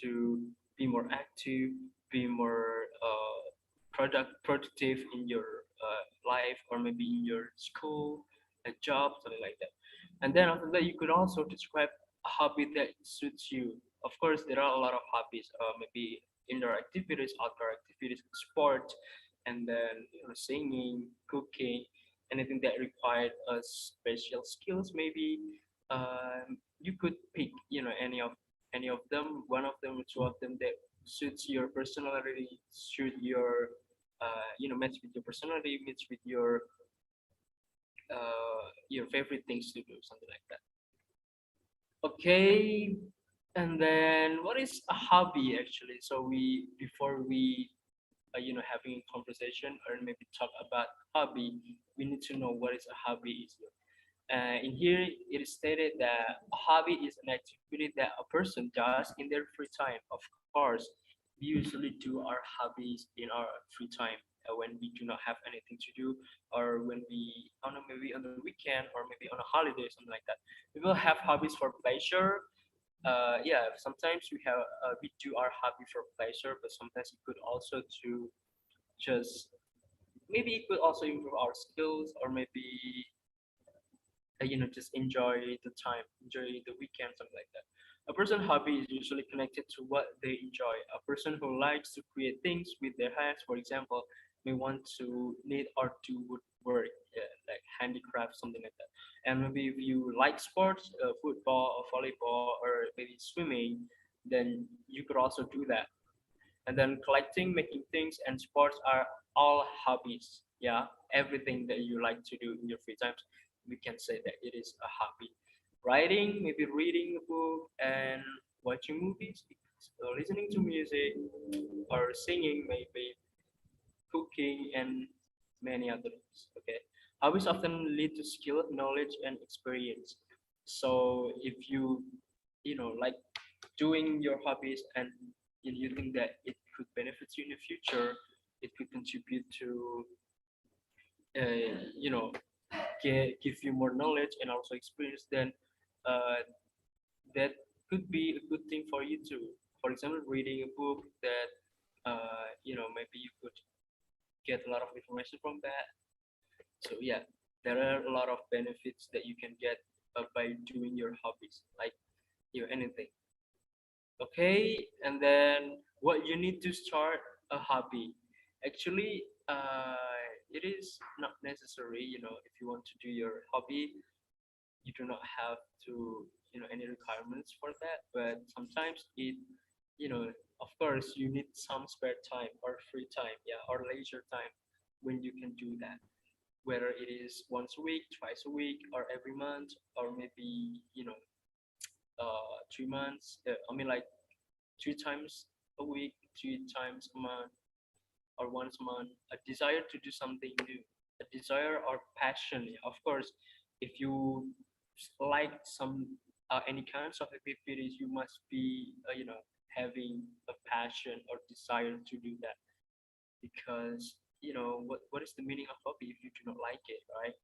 to be more active, be more productive in your life, or maybe in your school, a job, something like that. And then after that, you could also describe a hobby that suits you. Of course, there are a lot of hobbies, maybe indoor activities, outdoor activities, sport, and then singing, cooking, anything that required special skills. Maybe you could pick, any of them, one of them, or two of them that suits your personality, suit match with your personality, match with your favorite things to do, something like that. Okay, and then what is a hobby actually? So we before we having a conversation or maybe talk about hobby, we need to know what is a hobby is. In here, it is stated that a hobby is an activity that a person does in their free time. Of course, we usually do our hobbies in our free time when we do not have anything to do, or when we, I don't know, maybe on the weekend or maybe on a holiday, something like that. We will have hobbies for pleasure. Yeah, sometimes we do our hobby for pleasure, but sometimes it could also to just maybe it could also improve our skills, or maybe just enjoy the time, enjoy the weekend, something like that. A person's hobby is usually connected to what they enjoy. A person who likes to create things with their hands, for example, may want to knit or do woodwork, like handicraft, something like that. And maybe if you like sports, football or volleyball or maybe swimming, then you could also do that. And then collecting, making things, and sports are all hobbies. Yeah, everything that you like to do in your free times, we can say that it is a hobby. Writing, maybe reading a book and watching movies, listening to music, or singing, maybe cooking, and many others. Okay, hobbies often lead to skill, knowledge, and experience. So if you like doing your hobbies, and you think that it could benefit you in the future, it could contribute to you know give you more knowledge and also experience, then uh, that could be a good thing for you too. For example, reading a book that maybe you could get a lot of information from that. So yeah, there are a lot of benefits that you can get by doing your hobbies, like anything. Okay, and then what you need to start a hobby. Actually, it is not necessary. If you want to do your hobby, you do not have to any requirements for that. But sometimes of course, you need some spare time or free time, yeah, or leisure time when you can do that. Whether it is once a week, twice a week, or every month, or maybe 3 months. I mean, like 3 times a week, 3 times a month, or once a month. A desire to do something new, a desire or passion. Yeah, of course, if you like any kinds of activities, you must be having a passion or desire to do that. Because what is the meaning of hobby if you do not like it, right?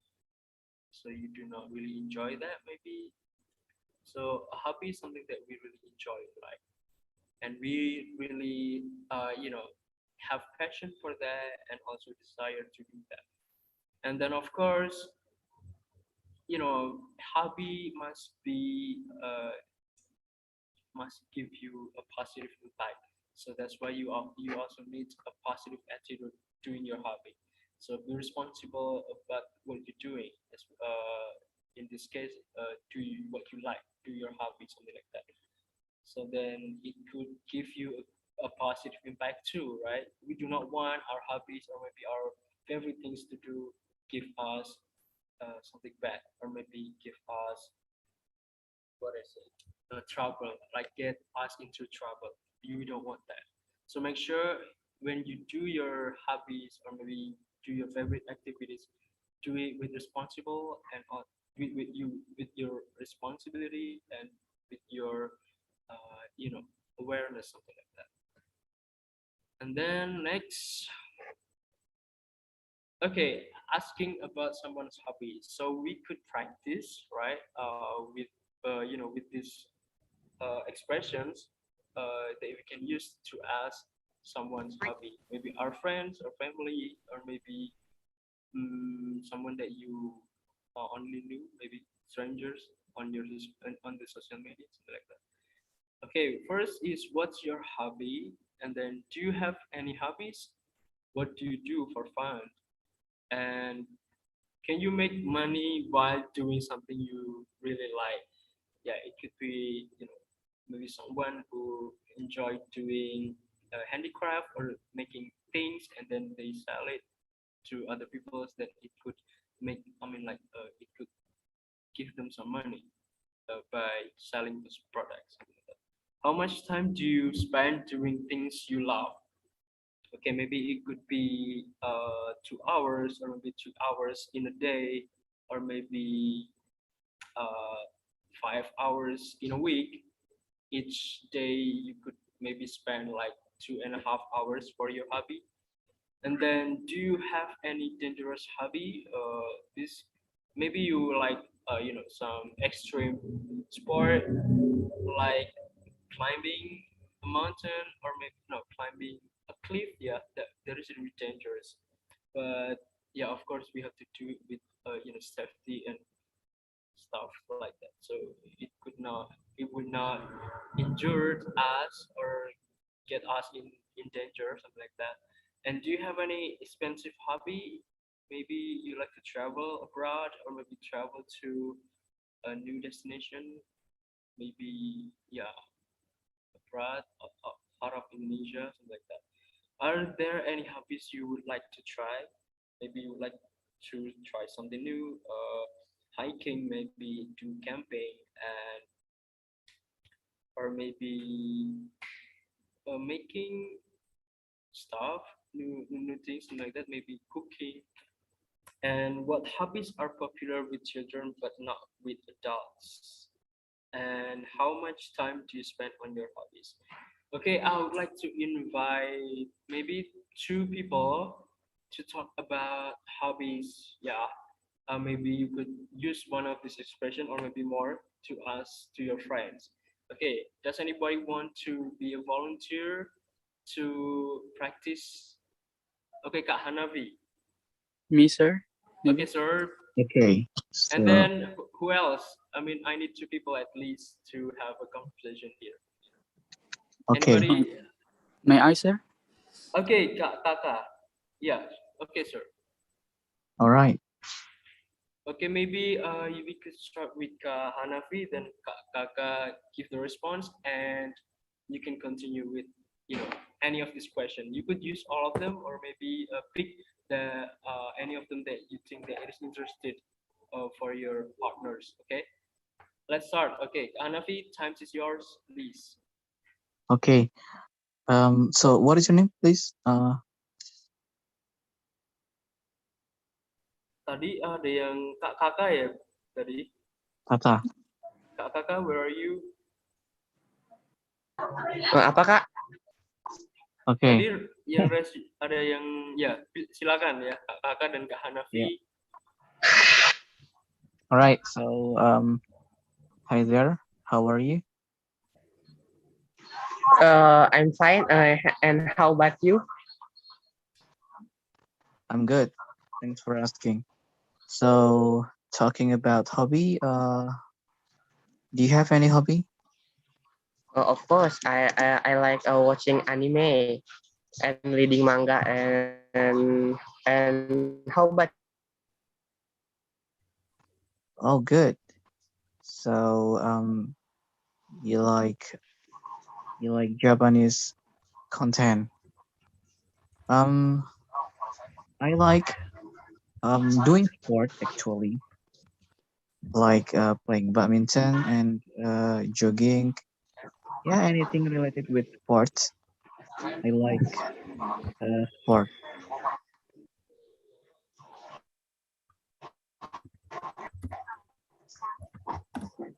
So you do not really enjoy that, maybe. So a hobby is something that we really enjoy, right? And we really have passion for that and also desire to do that. And then of course, hobby must give you a positive impact. So that's why you also need a positive attitude doing your hobby. So be responsible about what you're doing. In this case, do what you like, do your hobby, something like that. So then it could give you a positive impact too, right? We do not want our hobbies or maybe our favorite things to do give us something bad, or maybe give us, what is it, trouble, like get us into trouble. You don't want that. So make sure when you do your hobbies or maybe do your favorite activities, do it with responsible and with your responsibility and with your awareness, something like that. And then next, okay, asking about someone's hobby. So we could practice, right? With with these expressions. that we can use to ask someone's hobby. Maybe our friends or family, or maybe someone that you only knew, maybe strangers on on the social media, something like that. Okay, first is what's your hobby, and then do you have any hobbies? What do you do for fun? And can you make money while doing something you really like? Yeah, it could be, maybe someone who enjoy doing handicraft or making things, and then they sell it to other people that it could make, it could give them some money by selling those products. How much time do you spend doing things you love? Okay, maybe it could be 2 hours, or maybe 2 hours in a day, or maybe uh, 5 hours in a week. Each day you could maybe spend like 2.5 hours for your hobby. And then, do you have any dangerous hobby? This maybe you like some extreme sport, like climbing a mountain, or maybe no, climbing a cliff. Yeah, that is really dangerous. But yeah, of course we have to do it with safety and stuff like that. So it would not injure us or get us in danger, something like that. And do you have any expensive hobby? Maybe you like to travel abroad, or maybe travel to a new destination. Maybe, yeah, abroad, out of Indonesia, something like that. Are there any hobbies you would like to try? Maybe you would like to try something new, hiking, maybe do camping, and or maybe making stuff, new things, something like that. Maybe cooking. And what hobbies are popular with children but not with adults? And how much time do you spend on your hobbies? Okay, I would like to invite maybe two people to talk about hobbies. Yeah, maybe you could use one of this expression, or maybe more, to ask to your friends. Okay, does anybody want to be a volunteer to practice? Okay, Kak Hanavi. Me, sir? Okay, Maybe? sir. Okay, And so then who else? I mean, I need two people at least to have a conversation here. okay, Um, Anybody? may I, sir? Okay, Kaka. Yeah. Okay, sir. all right. Okay, maybe we could start with Hanafi, then Kaka give the response, and you can continue with any of this question. You could use all of them, or maybe pick the any of them that you think that is interested for your partners. Okay, let's start. Okay, Hanafi, time is yours, please. Okay. So what is your name, please? Tadi ada yang Kakak ya tadi. Tata. Kakak, where are you? Apa Kak? Tadi Okay. yang ada yang ya silakan ya Kakak dan Kak Yeah. Hanafi. All right. So hi there. How are you? I'm fine. And how about you? I'm good. Thanks for asking. So talking about hobby, do you have any hobby? Of course, I like watching anime and reading manga and how about you? Oh, good. So you like Japanese content. Um, I like doing sport actually, like playing badminton and jogging. Yeah, anything related with sports. I like sport.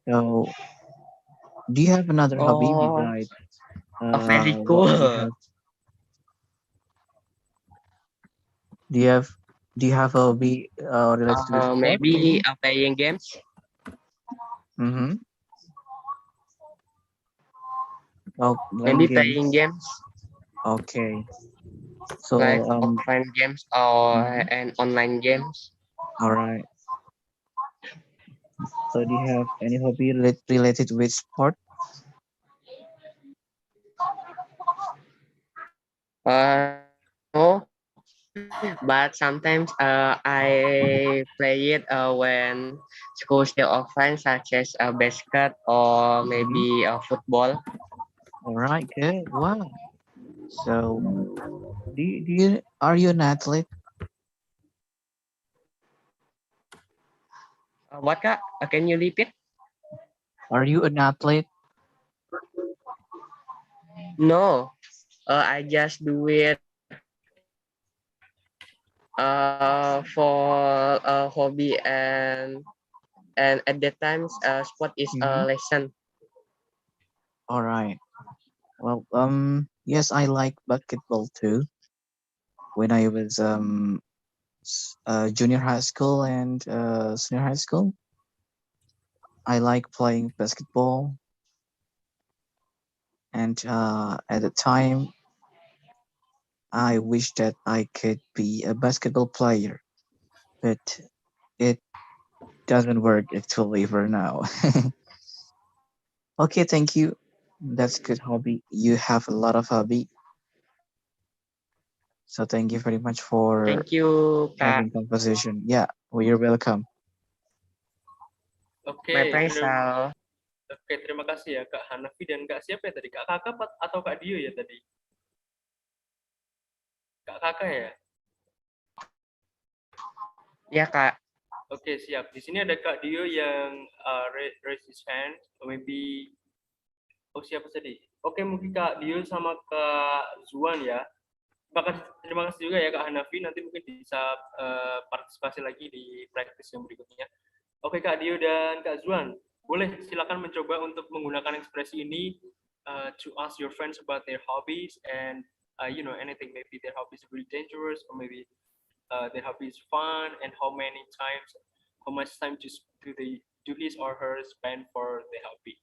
So, do you have another hobby Oh, besides very what you cool. have? Do you have do you have a hobby related with sport? Maybe Maybe. playing games. Mm-hmm. Oh, playing Maybe playing games. games Okay. like So offline games or mhm, and online games. all right. So do you have any hobby related with sport? No, but sometimes I play it when school still offline, such as basket or Mm-hmm. maybe football. All right, good. Wow. So do you are you an athlete? What kak? Can you repeat? Are you an athlete? No, I just do it for a hobby and at that times sport is Mm-hmm. a lesson. All right. Well, yes, I like basketball too. When I was junior high school and senior high school, I like playing basketball. And at the time, I wish that I could be a basketball player, but it doesn't work actually for now. Okay, thank you. That's good hobby. You have a lot of hobby. So thank you very much for Thank you kak. having conversation. Yeah, well, you're welcome. Oke, My terima pleasure. Oke, terima kasih ya Kak Hanafi dan Kak siapa ya tadi? Kak Kakak atau Kak Dio ya tadi? Kak Kakak ya? Ya kak. Oke, siap. Di sini ada Kak Dio yang raise his hand. Maybe, oh siapa tadi? Oke, mungkin Kak Dio sama Kak Zuan ya. Terima kasih juga ya Kak Hanafi. Nanti mungkin bisa partisipasi lagi di practice yang berikutnya. Oke Kak Dio dan Kak Zuan, boleh silakan mencoba untuk menggunakan ekspresi ini to ask your friends about their hobbies and anything. Maybe their hobbies really dangerous or maybe their hobby is fun and how much time do they do his or her spend for the hobby.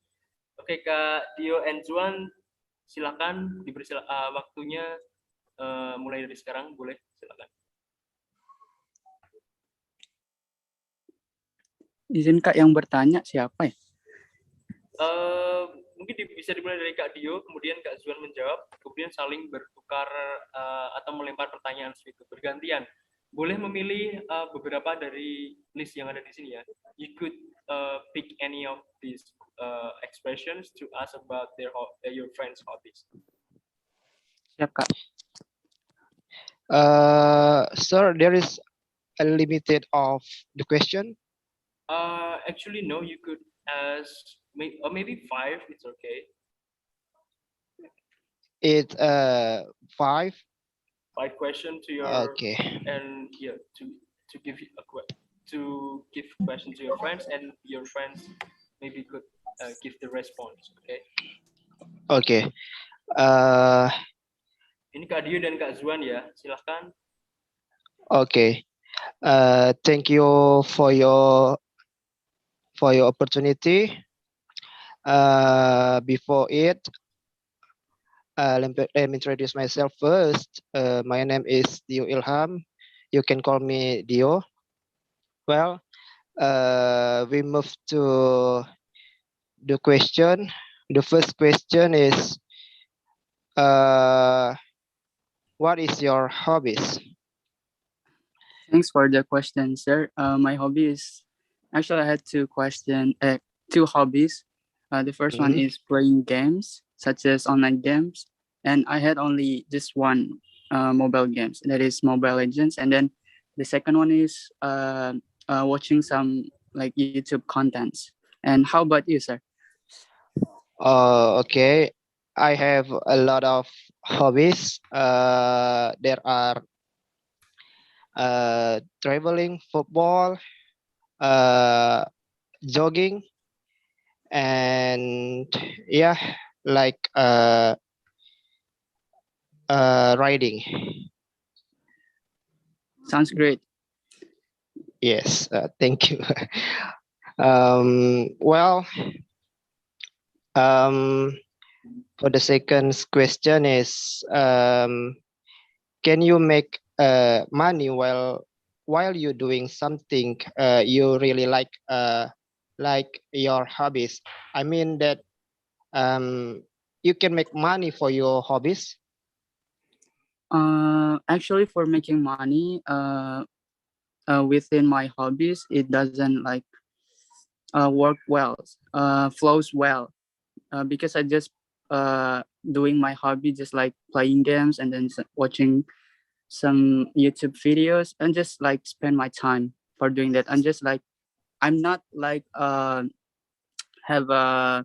Oke Kak Dio and Zuan, silakan diberi waktunya mulai dari sekarang, boleh silakan. Izin Kak, yang bertanya siapa ya? Eh, Mungkin bisa dimulai dari Kak Dio, kemudian Kak Zuan menjawab, kemudian saling bertukar atau melempar pertanyaan seperti itu bergantian. Boleh memilih beberapa dari list yang ada di sini ya. You could pick any of these expressions to ask about your friends' hobbies. Siap Kak. Sir, there is a limited of the question. Actually, no. You could ask maybe 5. It's okay. It's 5. 5 questions to your Okay. and yeah to give you to give question to your friends and your friends maybe could give the response. Okay. Okay. Uh, Ini Kak Dio dan Kak Zuan ya. Silahkan. okay. Thank you for your opportunity. Before it, let me introduce myself first. My name is Dio Ilham. You can call me Dio. Well, we move to the question. The first question is, what is your hobbies? Thanks for the question, sir. My hobby is actually I had two hobbies. The first one Mhm. is playing games, such as online games, and I had only just one mobile games, that is Mobile Legends, and then the second one is watching some like YouTube contents. And how about you, sir? Okay. I have a lot of hobbies. There are traveling, football, uh, jogging, and yeah, like riding. Sounds great. Yes, thank you. Well, um, For the second question is, can you make money while you're doing something you really like your hobbies? I mean that you can make money for your hobbies. Actually, for making money, within my hobbies, it doesn't like work well, flows well, because I just doing my hobby, just like playing games and then watching some YouTube videos and just like spend my time for doing that. And just like I'm not like have a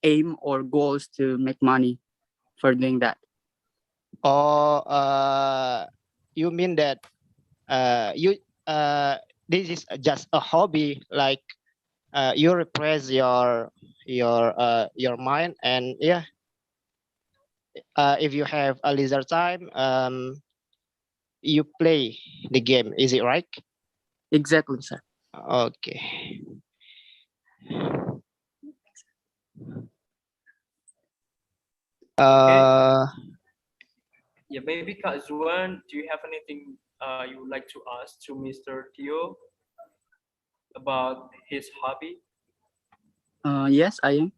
aim or goals to make money for doing that. Or you mean that you this is just a hobby, like you repress your mind, and yeah, if you have a leisure time, you play the game. Is it right? Exactly, sir. Okay. Okay. Uh, Yeah, maybe Kak Zuan, do you have anything you would like to ask to Mr. Tio about his hobby? Yes, I am.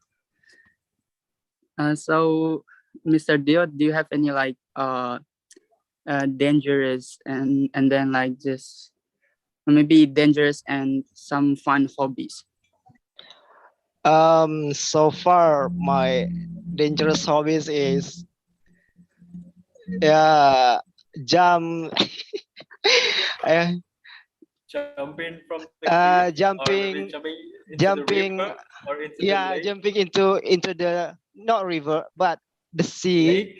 So, Mr. Dio, do you have any like dangerous and then like just maybe dangerous and some fun hobbies? so far my dangerous hobbies is yeah, jump, uh, Jumping from the cliff, or maybe jumping, jumping into the river jumping, or into the yeah, lake? jumping into the not river but the sea. Lake?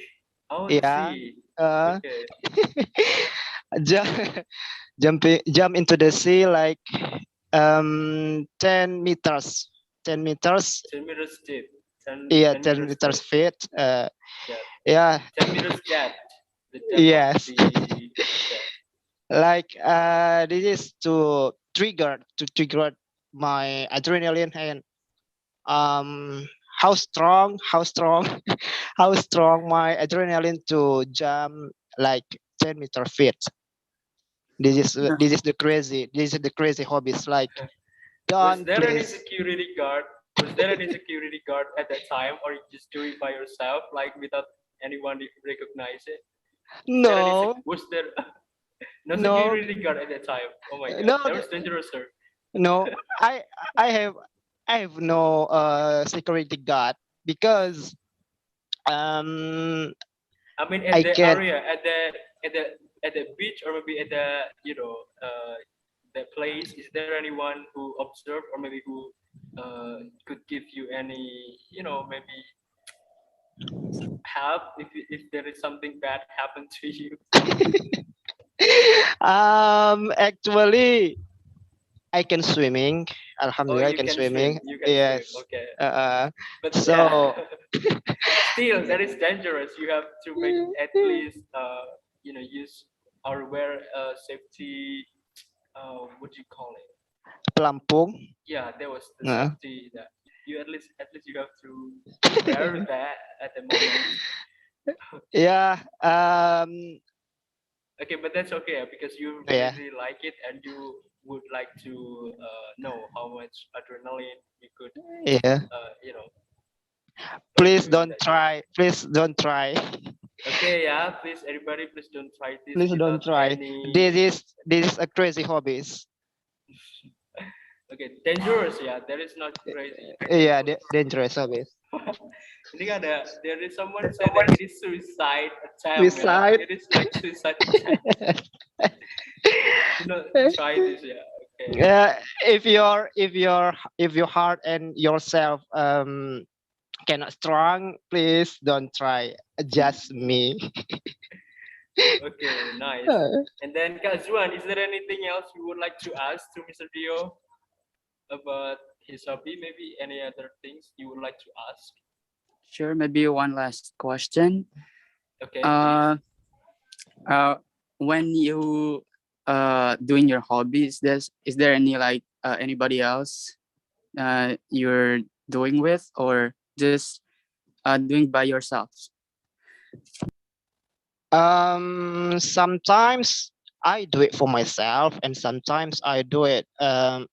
Oh, the Yeah, sea. uh, Okay. ju- jump into the sea like 10 meters, 10 meters, 10 meters deep. 10, yeah, 10 10 meters meters deep. feet, Yeah. yeah, 10 meters depth. The depth of yes. the. Okay. Like this is to trigger my adrenaline, and um how strong how strong my adrenaline to jump like 10-meter feet. This is the crazy hobbies, like Was don't there any please. security guard? Was there any security guard at that time, or you just do it by yourself, like without anyone recognize it? Is there any? No, Was there no no, security guard at that time? Oh my god, no, that was dangerous, sir. no, I have no security guard because um I mean, at I the can. area, at the beach, or maybe at the the place. Is there anyone who observed, or maybe who could give you any, maybe help if there is something bad happened to you? Actually, I can swimming. Oh, Alhamdulillah, I you can can swim. swimming. You can swim. Yes. Okay. But yeah, So still that is dangerous. You have to make at least use or wear safety. What do you call it? pelampung. Yeah, there was the Uh, safety that you at least you have to wear that at the moment. yeah. Okay, but that's okay because you Yeah. really like it and you would like to know how much adrenaline you could Yeah. put Please into don't that game. try. Please don't try. Okay, yeah, please everybody, please don't try this Please without don't try. any. This is a crazy hobbies. Okay, dangerous, yeah. That is not crazy. Yeah, dangerous hobbies. Ini there is someone said that it is suicide attempt, yeah. Beside. It is like suicide attempt. Do not try this, yeah. Okay. If your heart and yourself cannot strong, please don't try. Just me. Okay, nice. And then Kak Zuan, is there anything else you would like to ask to Mr. Dio about his hobby? Maybe any other things you would like to ask? Sure, maybe one last question. Okay, please. Uh, when you doing your hobbies, is there any like anybody else you're doing with, or just doing by yourselves? Sometimes I do it for myself, and sometimes I do it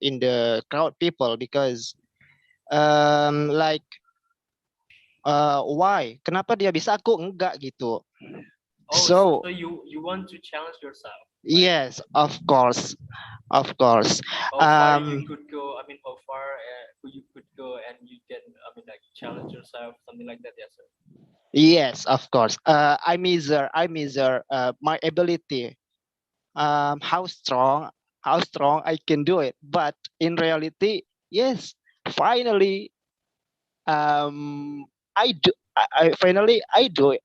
in the crowd people because like why? Kenapa dia bisa aku enggak gitu? Oh, so So you want to challenge yourself, right? yes, of course, of course. How far you could go? I mean, how far you could go, and you can, I mean, like challenge yourself, something like that. Yes, sir. Yes, of course. I measure my ability. How strong I can do it. But in reality, yes, finally, I do. I finally I do it.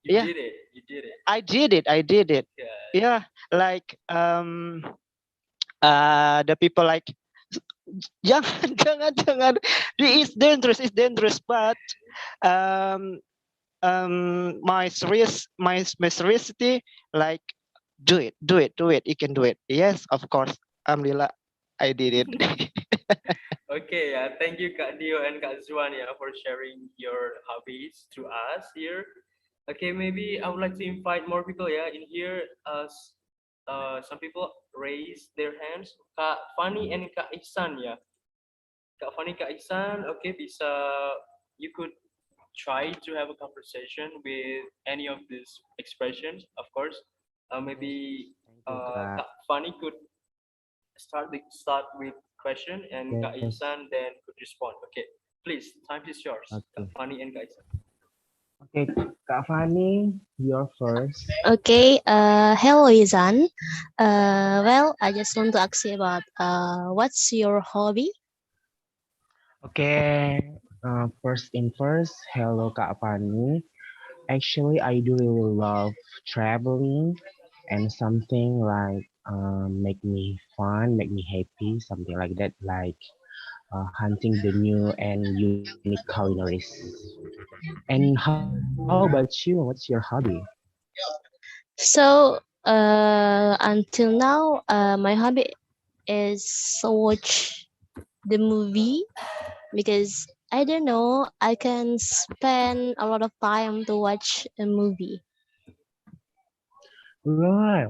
You Yeah, did it. You did it. I did it. I did it. Yeah. Yeah, like the people like jangan jangan. It's dangerous. But um my seriously, like do it, you can do it. Yes, of course, alhamdulillah, I did it. Okay. Thank you, Kak Dio and Kak Zuan, yeah, for sharing your hobbies to us here. Okay. Maybe I would like to invite more people. Yeah, in here. Some people raise their hands. Kak Fani and Kak Iksan, ya. Kak Fani, Kak Iksan, okay, bisa you could try to have a conversation with any of these expressions, of course. Maybe Thank you, Kak. Kak Fani could start with question, and Kak Yes. Iksan then could respond. Okay, please, time is yours. Kak Okay. Fani and Kak Iksan. Okay, Kak Fani, you're first. Okay, hello Izan. Well, I just want to ask you about what's your hobby? Okay. First in first, hello Kak Fani. Actually, I do really love traveling and something like make me fun, make me happy, something like that, like hunting the new and unique culinaries. And how about you? What's your hobby? So, until now, my hobby is watch the movie because I don't know, I can spend a lot of time to watch a movie. Right.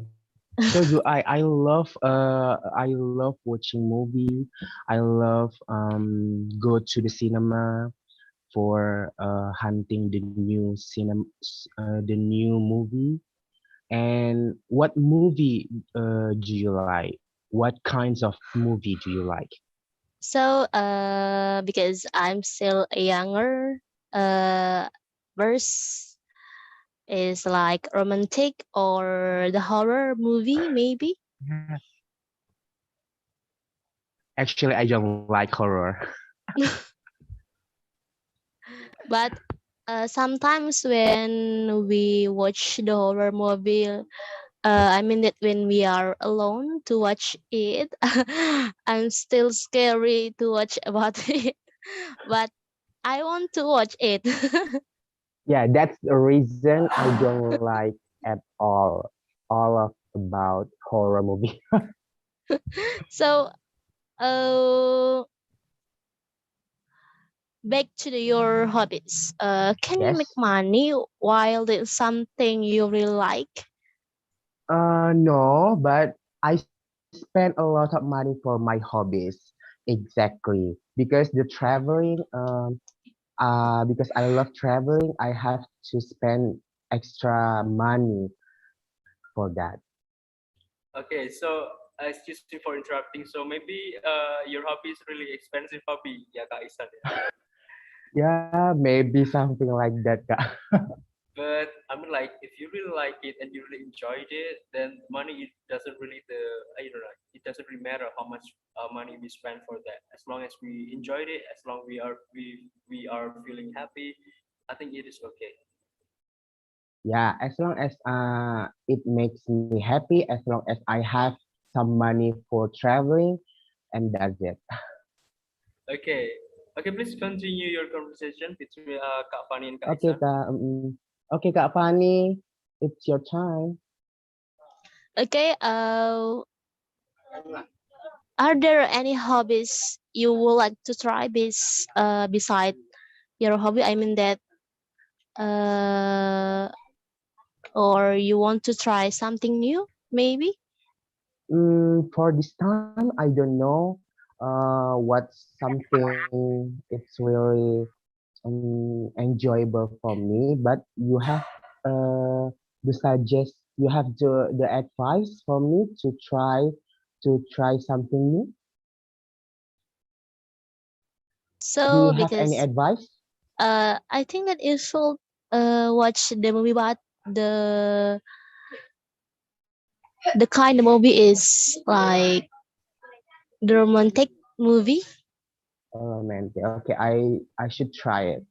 So do I. I love watching movie. I love go to the cinema for hunting the new the new movie. And what movie do you like? What kinds of movie do you like? So, because I'm still a younger, verse is like romantic or the horror movie, maybe. Yeah. Actually, I don't like horror. But sometimes when we watch the horror movie, I mean that when we are alone to watch it, I'm still scary to watch about it. But I want to watch it. Yeah, that's the reason I don't like at all of about horror movie. So, uh, back to your hobbies. Can you make Yes. money while there's something you really like? No, but I spend a lot of money for my hobbies. Exactly. Because the traveling, because I love traveling, I have to spend extra money for that. Okay, so excuse me for interrupting. So maybe your hobby is really expensive hobby, ya Kak Iksan, ya. Yeah, maybe something like that, Kak. But I mean, like, if you really like it and you really enjoyed it, then money it doesn't really you know, like, it doesn't really matter how much money we spend for that. As long as we enjoyed it, as long we are feeling happy, I think it is okay. Yeah, as long as it makes me happy, as long as I have some money for traveling, and that's it. Okay, okay. Please continue your conversation between Kak Fani and Kak Okay, Iksan. Kak. Okay, Kak Fani, it's your time. Okay. Are there any hobbies you would like to try beside your hobby? I mean that uh, or you want to try something new, maybe? For this time, I don't know what's something it's really enjoyable for me, but you have the suggest you have the advice for me to try something new. Do So you have any because advice? I think that you should watch the movie, but the the kind of movie is like the romantic movie. Romantic. Okay, I should try it.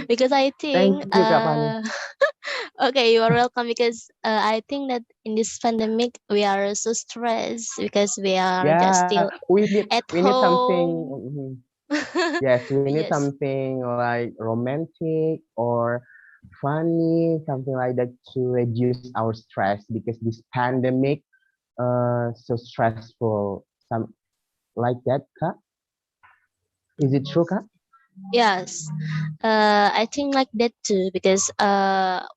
Because I Thank think you, Kak Fani. okay, you are welcome. Because I think that in this pandemic we are so stressed because we are just Yeah, still at we need something. home. Yes, we need Yes. something like romantic or funny, something like that to reduce our stress because this pandemic so stressful. Some like that, Kak? Is it true, Kak? Yes. I think like that too because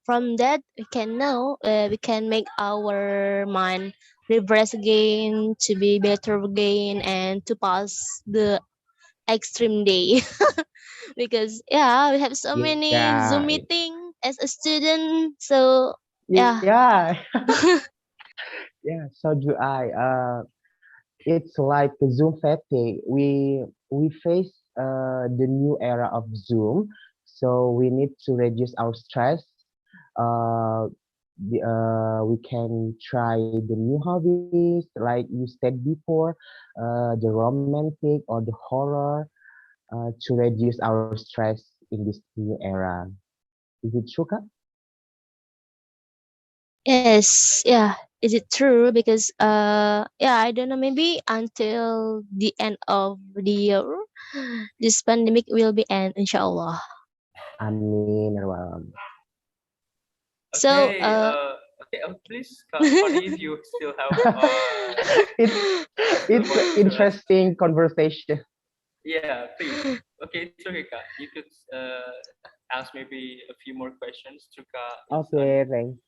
from that we can know we can make our mind refresh again to be better again and to pass the extreme day. Because yeah, we have so many Yeah, Zoom meeting as a student. So yeah. yeah, yeah. So do I. It's like the Zoom fatigue. We face the new era of Zoom, so we need to reduce our stress. We can try the new hobbies, like you said before, the romantic or the horror, to reduce our stress in this new era. Is it true, Kak? Yes, yeah. Is it true? Because yeah, I don't know, maybe until the end of the year this pandemic will be end, inshallah. Amin. Ya Rabbal Alamin. So Okay, please, Kak Fani, if you still have it's still it's an want to ask. interesting conversation. Yeah, please. Okay, it's okay, Kak. You could ask maybe a few more questions to Kak Insan. Okay, thanks.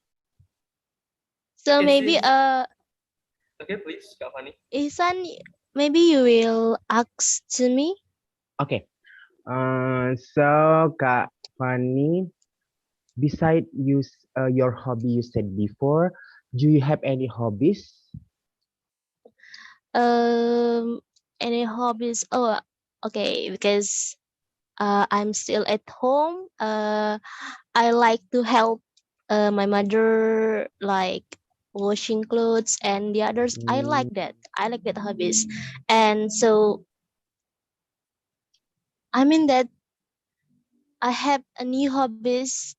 so Okay, maybe since okay, please, Kak Fani. Ihsan, maybe you will ask to me. Okay. So Kak Fani, beside your hobby you said before, do you have any hobbies? Um, any hobbies? Oh, okay. Because I'm still at home. I like to help my mother, like washing clothes and the others. I like Mm, that. I like that hobbies, and so I mean that I have a new hobbies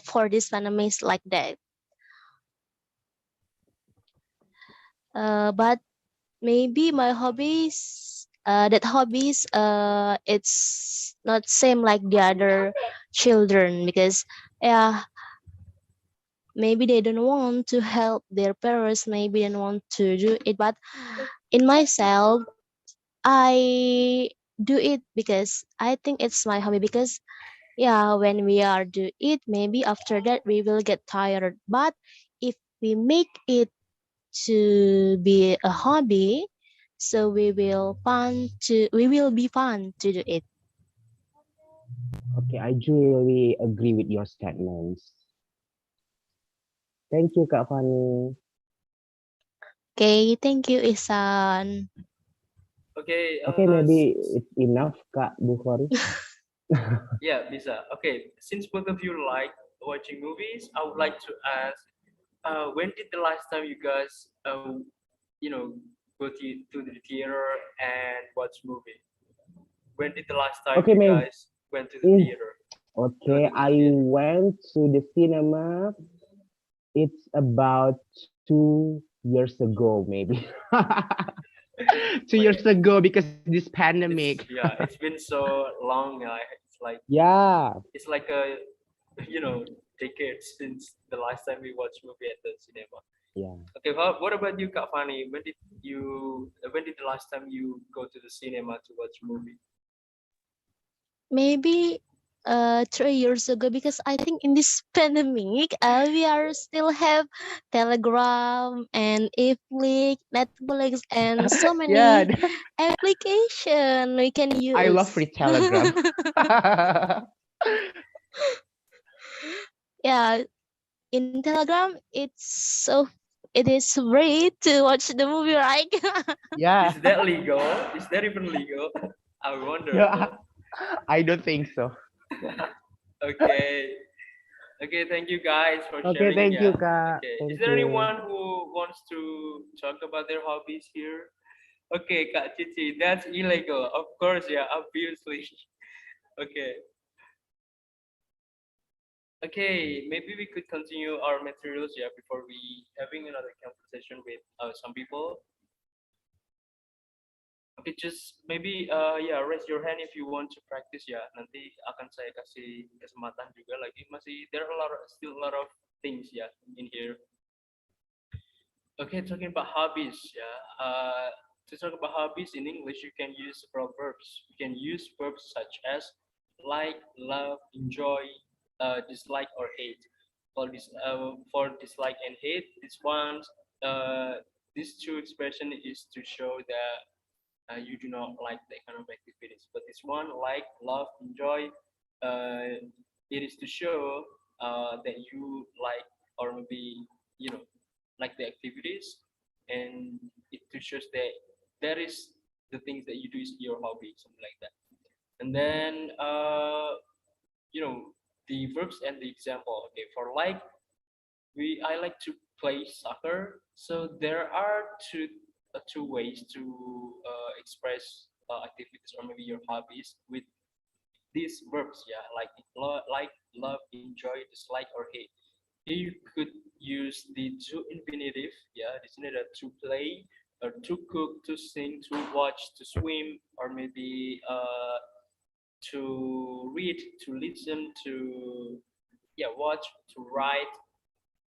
for this pandemic like that. But maybe my hobbies that hobbies it's not same like the other children because yeah, maybe they don't want to help their parents, maybe they don't want to do it, but in myself I do it because I think it's my hobby. Because yeah, when we are do it, maybe after that we will get tired, but if we make it to be a hobby, so we will be fun to do it. okay, I do really agree with your statements. Thank you, Kak Fani. Okay, thank you, Isan. Okay, Okay, maybe it's enough, Kak Bukhari. yeah, Bisa. Okay, since both of you like watching movies, I would like to ask, when did the last time you guys, go to the theater and watch movie? When did the last time Okay, you maybe. guys went to the Mm, theater? Go okay, to the I theater. went to the cinema. It's about 2 years ago, maybe. 2 years Like ago because this pandemic. it's been so long. Yeah. It's like a decade since the last time we watched movie at the cinema. Yeah. Okay, well, what about you, Kak Fani? When did the last time you go to the cinema to watch movie? Maybe 3 years ago, because I think in this pandemic we are still have Telegram and Netflix, Netflix, and so Yeah, many application we can I love use. free Telegram. Yeah, in Telegram it is free to watch the movie, right? Yeah. Is that legal? Is that even legal? I wonder. No, I don't think so. Okay. Okay, thank you guys for Okay, sharing. thank you, Yeah. Kak. Okay. Is Thank there you. anyone who wants to talk about their hobbies here? Okay, Kak Cici, that's illegal. Of course, yeah, obviously. Okay. Okay, maybe we could continue our materials, yeah, before we having another conversation with some people. Okay, just maybe yeah, raise your hand if you want to practice ya. Nanti akan saya kasih kesempatan juga lagi. Masih there are still a lot of things ya in here. Okay, talking about hobbies, yeah. To talk about hobbies in English, you can use several verbs. You can use verbs such as like, love, enjoy, dislike, or hate. For dislike and hate, these two expression is to show that you do not like that kind of activities. But this one, like, love, enjoy, it is to show that you like or maybe like the activities, and it to shows that that is the things that you do is your hobby, something like that. And then you know the verbs and the example. Okay, for like, we I like to play soccer. So there are two ways to express activities or maybe your hobbies with these verbs. Yeah, like, love, enjoy, dislike, or hate. Here you could use the to infinitive. Yeah, this is to play or to cook, to sing, to watch, to swim, or maybe to read, to listen, to yeah watch, to write,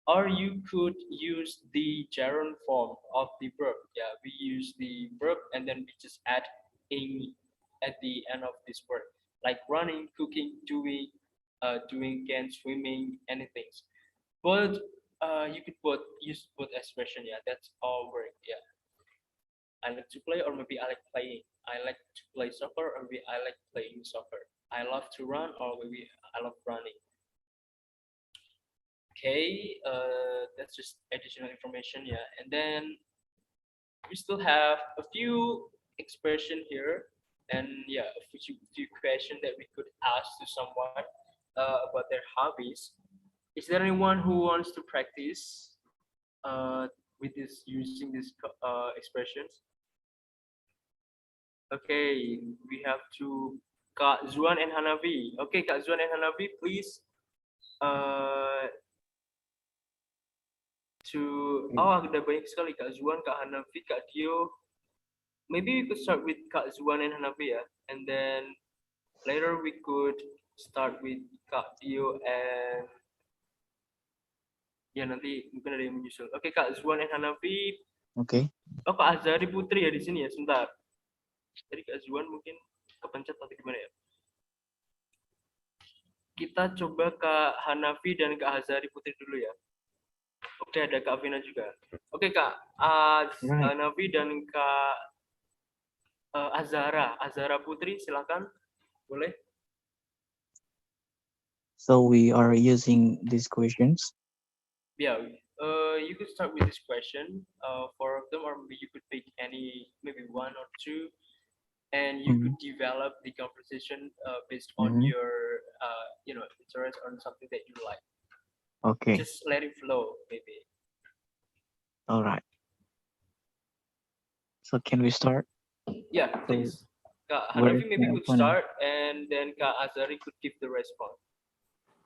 or you could use the gerund form of the verb. Yeah, we use the verb and then we just add ing at the end of this word, like running, cooking, doing again, swimming, anything. But you could use both expression. Yeah, that's all work. Yeah, I like to play, or maybe I like playing. I like to play soccer, or maybe I like playing soccer. I love to run, or maybe I love running. Okay, that's just additional information, yeah. And then we still have a few expression here, and yeah, a few questions that we could ask to someone about their hobbies. Is there anyone who wants to practice uh, with this using these expressions? Okay, we have to Kak Zuan and Hanavi. Okay, Kak Zuan and Hanavi, please uh, to ada banyak sekali Kak Zuan, Kak Hanafi, Kak Dio. Maybe we could start with Kak Zuan and Hanafi ya, and then later we could start with Kak Dio and ya nanti mungkin ada yang menyusul. Oke Kak Zuan and Hanafi. Okay. Oh Kak Azari Putri ya di sini ya, sebentar. Jadi Kak Zuan mungkin kepencet atau gimana ya? Kita coba Kak Hanafi dan Kak Azari Putri dulu ya. Oke, ada Kak Vina juga. Oke Kak Right. Hanafi dan Kak Azara Putri, silakan, boleh. So we are using these questions. Yeah, you could start with this question, four of them, or maybe you could pick any, maybe one or two, and you could Mhm, develop the conversation based on mhm. your, interest on something that you like. Okay. Just let it flow, maybe. All right. So can we start? Yeah, So please. Kak where is Hanafi maybe my could opponent? start, and then Kak Azari could give the response.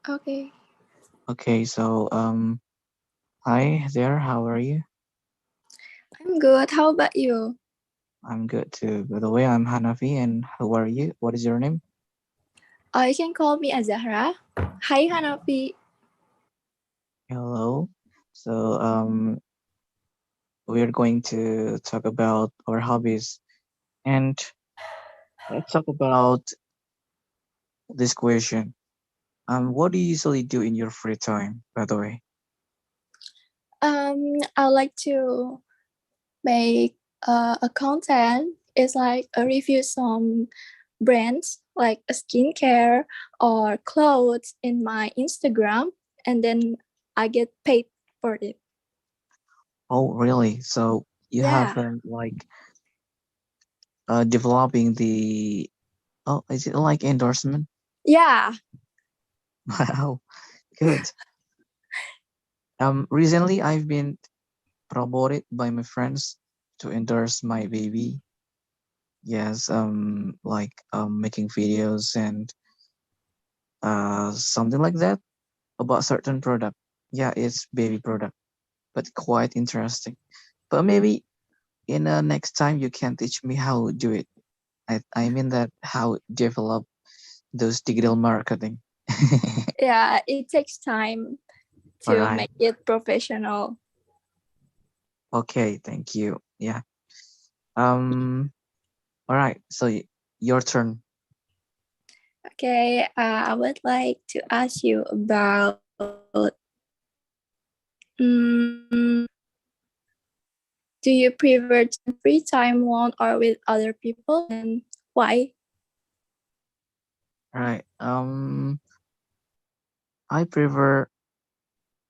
Okay, Okay. So hi there. How are you? I'm good. How about you? I'm good too. By the way, I'm Hanafi, and who are you? What is your name? You can call me Azahra. Hi, Hanafi. Hello. So we're going to talk about our hobbies, and let's talk about this question. What do you usually do in your free time, by the way? I like to make a content. It's like a review some brands like a skincare or clothes in my Instagram, and then I get paid for it. Oh, really? So you Yeah, haven't like developing the, oh, is it like endorsement? yeah. Wow, good. Recently I've been promoted by my friends to endorse my baby. Yes, like making videos and something like that about certain product. Yeah, it's baby product, but quite interesting. But maybe in next time you can teach me how to do it. I mean that how develop those digital marketing. Yeah, it takes time All to right. make it professional. Okay. Thank you. Yeah. Um. All right. So your turn. Okay, I would like to ask you about mm, do you prefer to free time alone or with other people, and why? All right. I prefer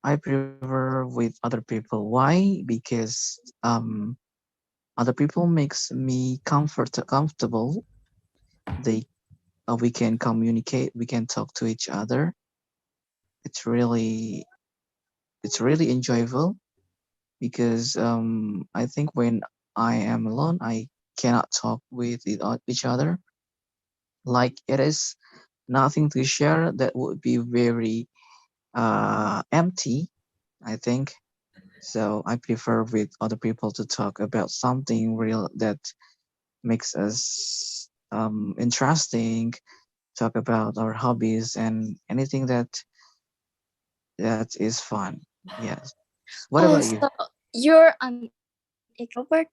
I prefer with other people. Why? Because other people makes me comfortable. They we can communicate. We can talk to each other. It's really it's really enjoyable because I think when I am alone, I cannot talk with each other. Like it is nothing to share. That would be very empty, I think. So I prefer with other people to talk about something real that makes us interesting. Talk about our hobbies and anything that is fun. Yes. What Oh, about you? so you're an extrovert?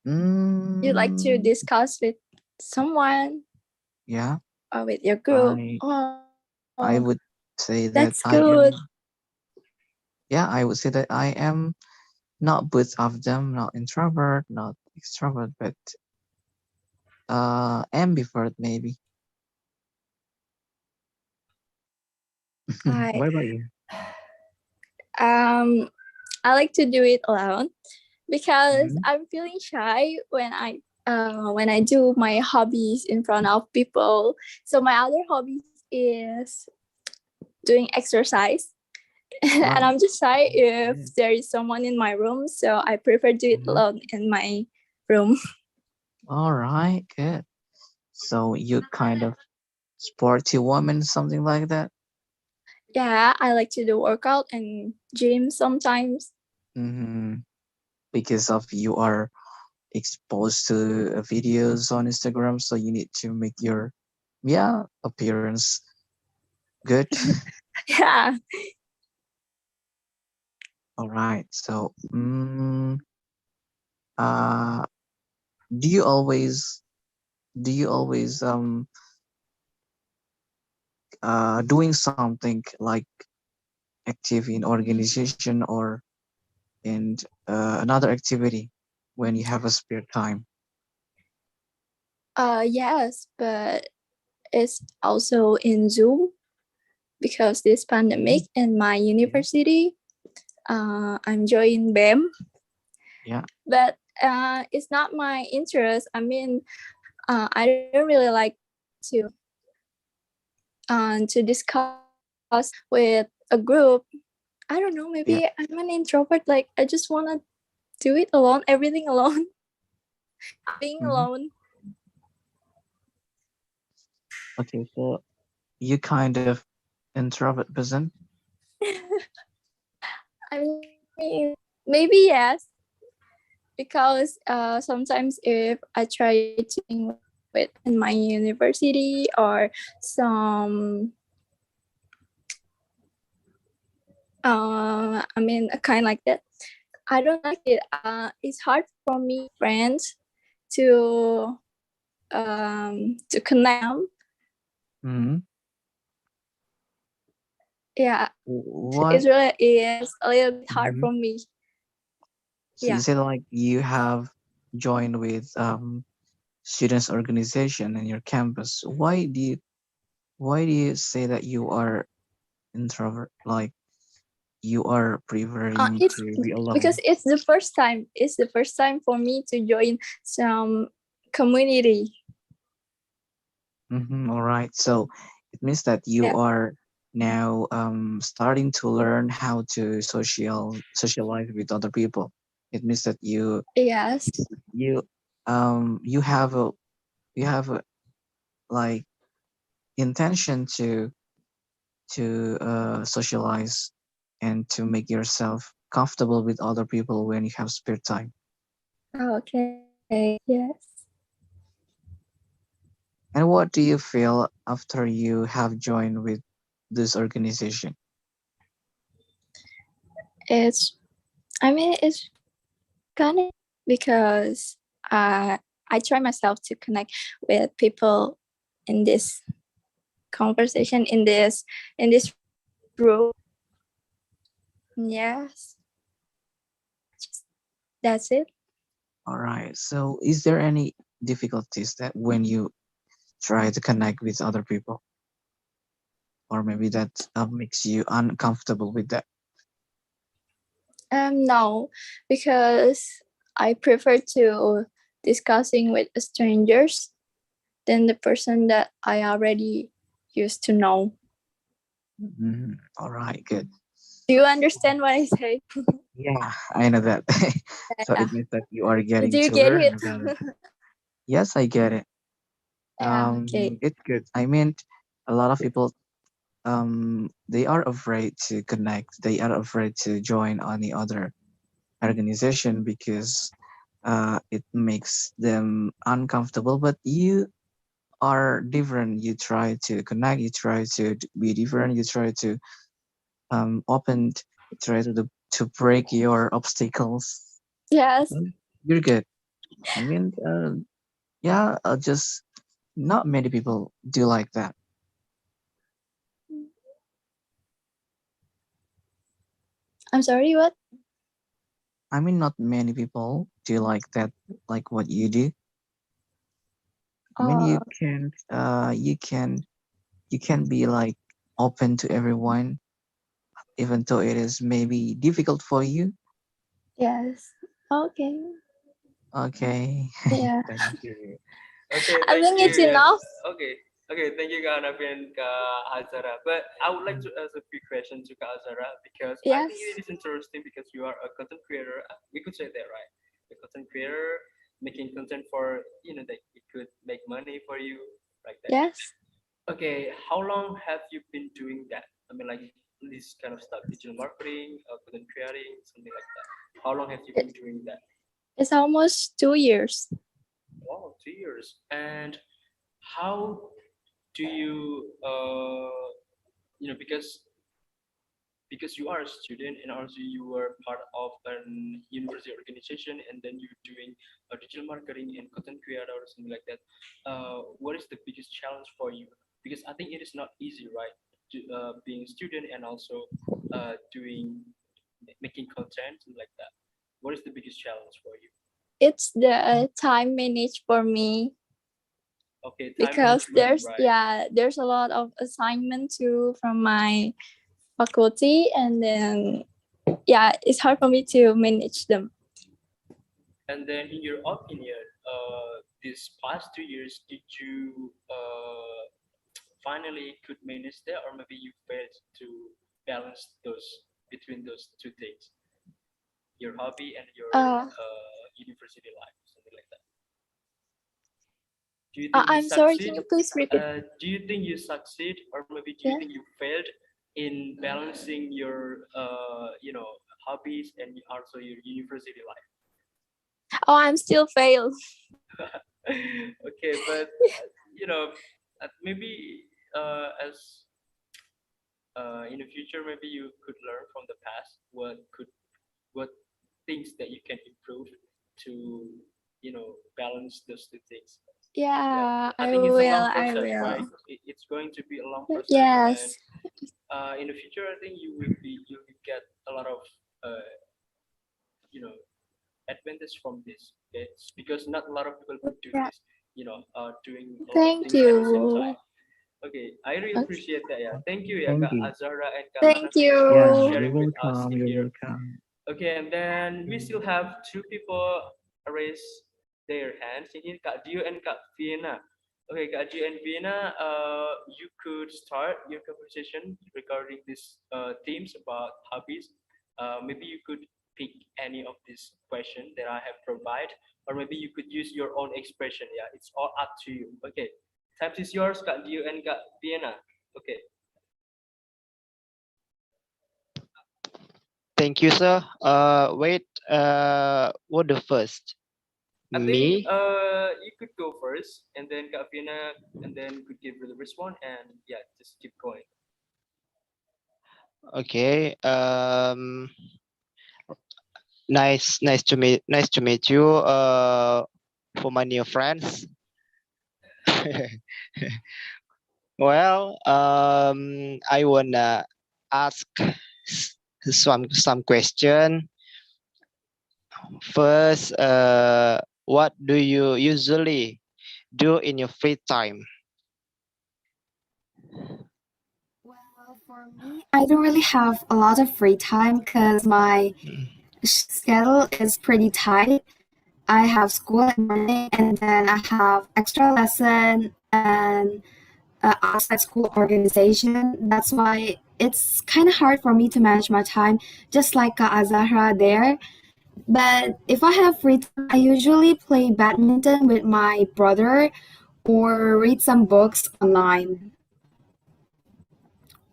You like to Mm, discuss with someone yeah, or with your group? I Oh, I would that's say that good. I am. Yeah, I would say that I am not both of them, not introvert, not extrovert, but ambivert maybe. I What about you? um I like to do it alone because Hmm. I'm feeling shy when I do my hobbies in front of people. So my other hobbies is doing exercise, and Oh, I'm just shy if yeah. there is someone in my room. So I prefer do it Hmm. alone in my room. All right, good. So you kind of sporty woman, something like that. Yeah, I like to do workout and gym sometimes. Hmm. Because of you are exposed to videos on Instagram, so you need to make your yeah appearance good. Yeah. All right. So, uh, do you always do you always doing something like active in organization or in another activity when you have a spare time? Yes, but it's also in Zoom because this Mhm. pandemic in my Yeah. university. I'm joining BEM, Yeah. but it's not my interest. I mean, I don't really like to discuss with a group. I don't know. Yeah. Maybe I'm an introvert. Like I just wanna do it alone, everything alone. I like being Hmm. alone. Okay. So you kind of introvert person. I mean, maybe yes, because sometimes if I try to with in my university or some I mean a kind like that, I don't like it. It's hard for me friends to to connect them Hmm. Yeah, What? it really is a little bit hard Mhm. for me. So you Yeah. said like you have joined with students organization in your campus. Why do you say that you are introvert? Like you are preferring It's to be because alone. it's the first time. It's the first time for me to join some community. All right. So it means that you Yeah. are now starting to learn how to socialize with other people. It means that Yes. you you have a like intention to socialize and to make yourself comfortable with other people when you have spare time. Okay. Yes. And what do you feel after you have joined with this organization? It's. I mean, it's kind of because I try myself to connect with people in this conversation in this room. Yes. Just, that's it. All right. So, is there any difficulties that when you try to connect with other people, or maybe that makes you uncomfortable with that? No, because I prefer to discussing with strangers than the person that I already used to know. All right, good. Do you understand what I say? Yeah, I know that. So Yeah. it means that you are Do getting you to get learn it? about it. Yes, I get it. Yeah. Okay. It's good. I mean, a lot of people they are afraid to connect. They are afraid to join any other organization because it makes them uncomfortable. But you are different. You try to connect. You try to be different. You try to open. You try to break your obstacles. Yes. Well, you're good. I mean, yeah, just not many people do like that. I'm sorry. What? I mean, not many people do like that, like what you do. I mean, Oh, you can be like open to everyone, even though it is maybe difficult for you. yes. Okay. Okay, Yeah. thank you. Okay, I thank think it's you. enough. Okay, okay, thank you, Kak Hanafi and Kak Azara. But I would like to ask a few questions to Kak Azara because I Yes. think it is interesting because you are a content creator. We could say that, right? A content creator making content for that it could make money for you, like that. Yes. Okay, how long have you been doing that? I mean, like this kind of stuff, digital marketing, content creating, something like that. How long have you been It, doing that? it's almost 2 years. Wow, 2 years. And how do you because you are a student and also you are part of an university organization and then you're doing digital marketing and content creator or something like that, what is the biggest challenge for you? Because I think it is not easy, right, being a student and also doing making content and like that. What is the biggest challenge for you? It's the time managed for me Okay, time because management, right? there's a lot of assignment too from my faculty, and then it's hard for me to manage them. And then, in your opinion, these past 2 years, did you finally could manage that, or maybe you failed to balance those between those two things, your hobby and your Uh, university life, something like that? Do you think you I'm sorry. Can succeed? you please repeat? Do you think you succeed, or maybe do you Yeah. think you failed in balancing your, hobbies and also your university life? Oh, I'm still failed. Okay, but you know, maybe as in the future, maybe you could learn from the past what things that you can improve to balance those two things. Yeah, I I think it's a long will. I process, right? will. It's going to be a long process, and Yes. in the future, I think you will get a lot of uh, you know advantage from this. Okay, it's because not a lot of people could do Yeah. this. Doing a lot of Thank things at the same time. you. Okay, I really Okay. appreciate that. Yeah, thank you, yeah, Thank Kak you. Azara and Kak Thank Manasya for Yeah, you. you're sharing with us welcome. in You're here. welcome. Okay, and then we still have two people raise their hands in here, Kak Dio and Kak Vienna. Okay, Kak Dio and Vienna, you could start your conversation regarding these themes about hobbies. Maybe you could pick any of these questions that I have provided, or maybe you could use your own expression. Yeah, it's all up to you. Okay, time is yours, Kak Dio and Kak Vienna. Okay. Thank you, sir. Wait. What the first? I think Me? you could go first, and then Kak Fiona, and then could give the response, and yeah, just keep going. Okay. Nice to meet you. For my new friends. Well, I wanna ask some question. First, what do you usually do in your free time? Well, for me, I don't really have a lot of free time because my schedule is pretty tight. I have school in the morning and then I have extra lesson and outside school organization. That's why it's kind of hard for me to manage my time, just like Azahra there. But if I have free time, I usually play badminton with my brother or read some books online.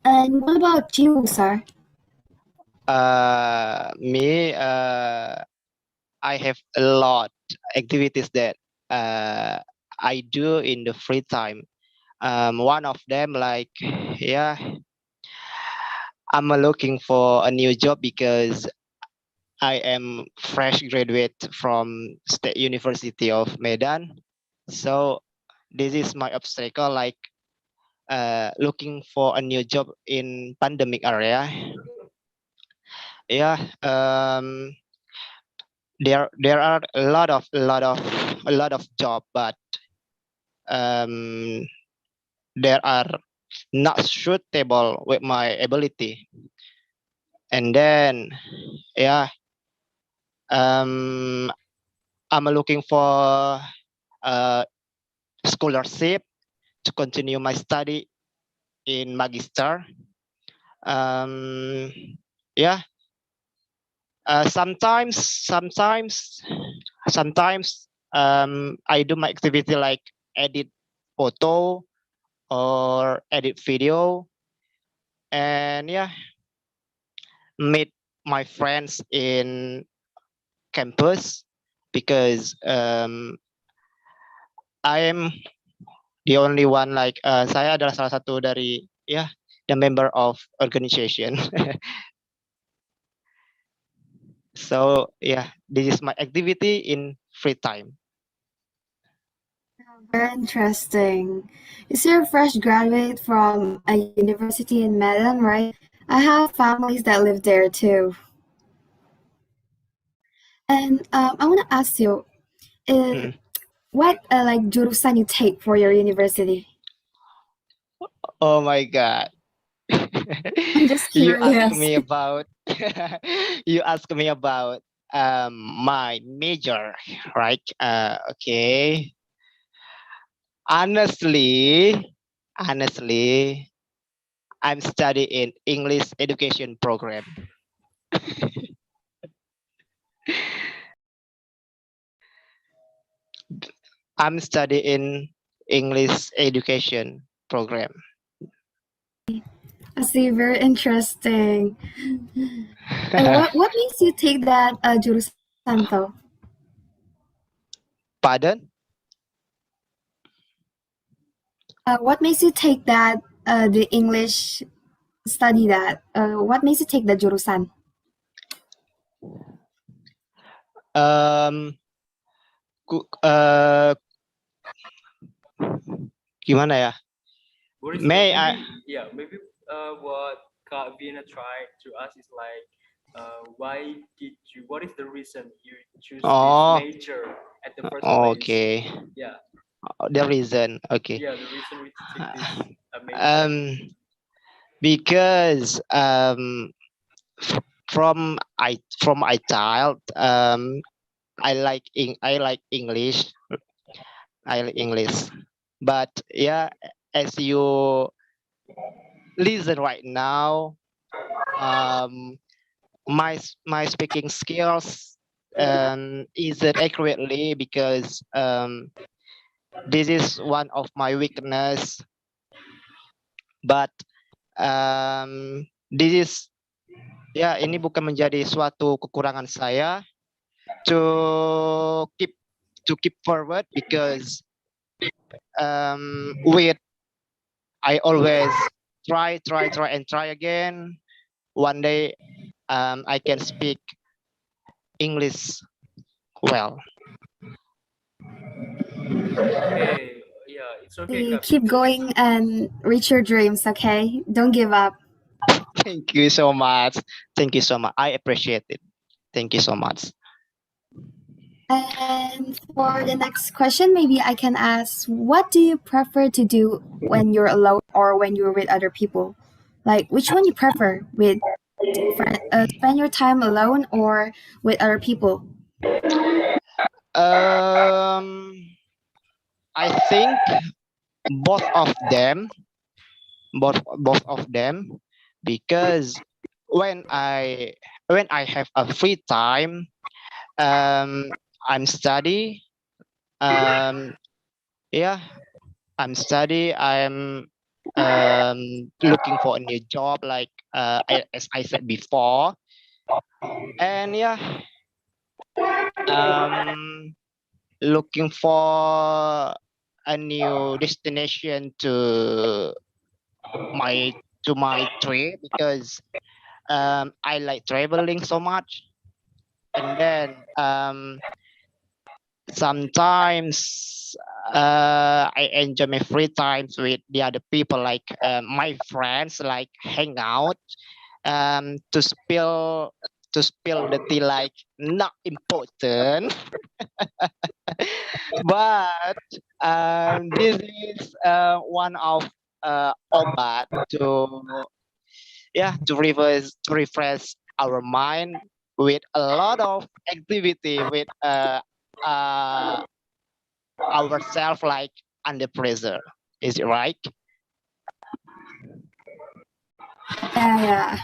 And what about you, sir? Me, I have a lot activities that I do in the free time. One of them, like, yeah, I'm looking for a new job because I am fresh graduate from State University of Medan. So this is my obstacle, like looking for a new job in pandemic area. Yeah, there are a lot of job, but um, there are not suitable with my ability. And then, yeah, um, I'm looking for a scholarship to continue my study in magister. Um, yeah, sometimes I do my activity like edit photo or edit video, and yeah, meet my friends in campus because I am the only one, like saya adalah salah satu dari ya the member of organization. So yeah, this is my activity in free time. Very interesting. You see, you're a fresh graduate from a university in Medan, right? I have families that live there too. And I want to ask you, uh, Mm. what like jurusan you take for your university? Oh my god. I'm just You ask curious. me about you ask me about my major, right? Okay. Honestly, I'm studying in English education program. I'm studying English education program. I see, very interesting. And what makes you take that jurusan though? Pardon? What makes you take that the English study that? What makes you take the jurusan? Um, ku- uh, Gimana ya? What is the May I? maybe what Kak Vina tried to ask is like why did you what is the reason you choose this Oh, major at the first place? okay. Yeah, The reason. Okay. yeah, the reason we take this major. Um, because from I child I like English. I like English. But yeah, as you listen right now, um, my speaking skills isn't accurately because this is one of my weakness. But this is ya ini bukan menjadi suatu kekurangan saya to keep forward because with I always try and try again. One day I can speak English well. Okay, yeah, it's okay, You Kak keep Vina. going and reach your dreams, okay? Don't give up. Thank you so much. Thank you so much. I appreciate it. Thank you so much. And for the next question, maybe I can ask, what do you prefer to do when you're alone or when you're with other people? Like, which one you prefer with spend your time alone or with other people? Um, I think both of them, both of them, because when I when I have a free time, I'm study. Um, yeah, I'm study. I'm looking for a new job, like as I said before, and yeah, um, looking for a new destination my to my trip because I like traveling so much, and then sometimes I enjoy my free times with the other people, like my friends, like hang out to spill the tea, like not important, but this is one of obat to refresh our mind with a lot of activity with uh ourselves like under pressure. Is it right? Yeah.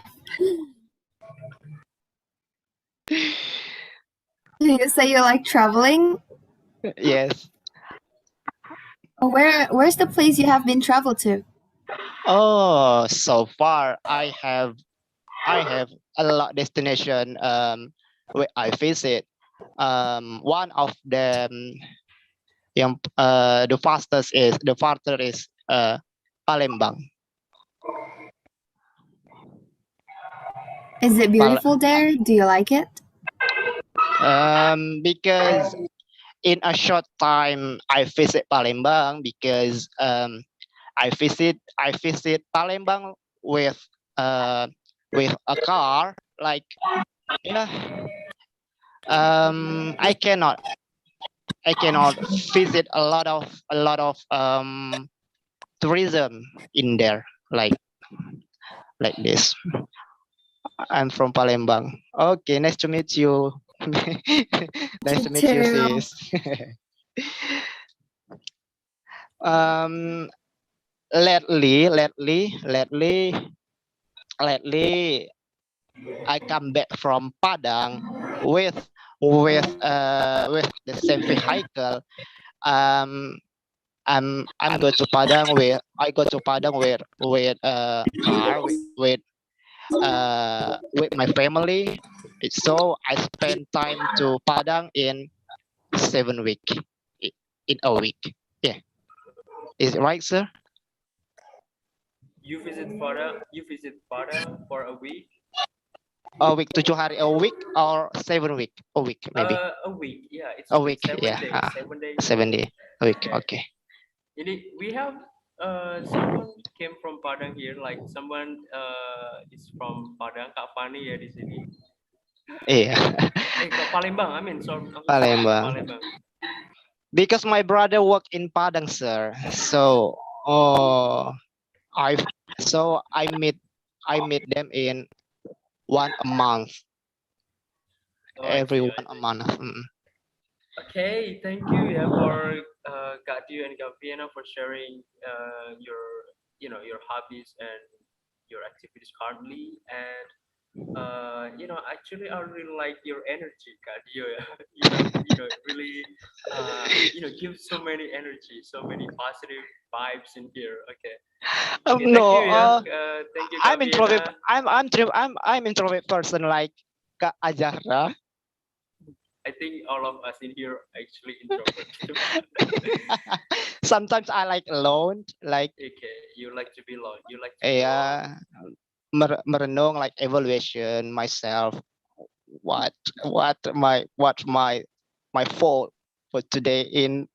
You say you like traveling. Yes. Where's the place you have been traveled to? Oh, so far I have a lot destination where I visit. One of them the farther is Palembang. Is it Pal- beautiful there? Do you like it? because in a short time I visit Palembang because I visit Palembang uh with a car, like yeah. I cannot visit a lot of tourism in there, like this. I'm from Palembang. Okay, nice to meet you. Nice Me to meet you, too. sis. um lately I come back from Padang with with the same vehicle. Um, I'm go to Padang with I go to Padang with a car with my family. So I spend time to Padang in 7 week in a week. Yeah, is it right, sir? You visit Pada for a week. A week, 7 hari a week or 7 week a week maybe A week. Yeah, it's a a week. week. Yeah, 7 days. 7 days. 7 day a week. Okay. Okay. Ini we have Someone came from Padang here, like someone is from Padang, Kak Fani ya di sini. Iya, Kak Palembang, I'm so sorry, Kak Palembang. Palembang. Because my brother work in Padang, sir. So, I I meet them in one a month, Oh, I every see, I one a see. month. Okay, thank you yeah for Kak Dio and Kak Vienna for sharing your your hobbies and your activities currently. And actually I really like your energy, Kak Dio. You have really give so many energy, so many positive vibes in here. Okay. Okay, thank No, you yeah. Thank you, Kak I'm introvert. Vienna. I'm introvert person like Kak Azahra. I think all of us in here are actually introvert. Sometimes I like alone, like Okay, you like to be alone. You like to be alone. merenung, like evaluation myself. What my fault for today in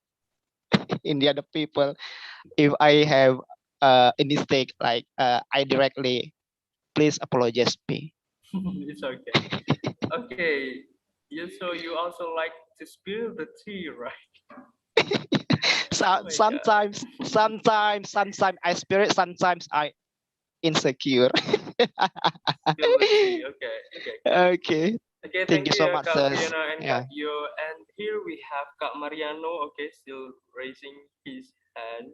the other people. If I have a mistake, like I directly please apologize me. It's okay. Okay. So you also like to spill the tea, right? Oh So, my god. sometimes I spirit, sometimes I insecure. Spill the tea. Okay. Okay. Okay, Okay. thank Thank you you, so much, Kak sir. Fiona and Yeah. Kak Yo. And here we have Kak Mariano. Okay, still raising his hand.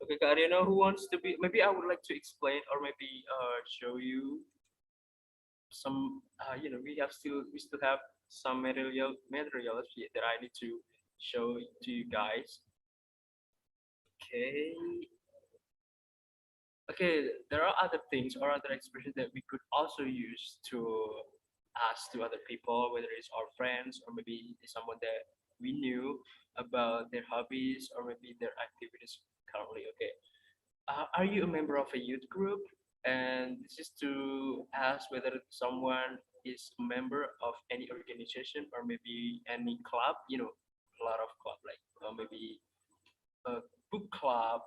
Okay, Kak Mariano, who wants to be? Maybe I would like to explain or maybe show you some we still have some materials that I need to show to you guys. Okay. Okay, there are other things or other expressions that we could also use to ask to other people, whether it's our friends or maybe someone that we knew about their hobbies or maybe their activities currently. Okay. Are you a member of a youth group? And this is to ask whether someone is a member of any organization or maybe any club. A lot of club like maybe a book club,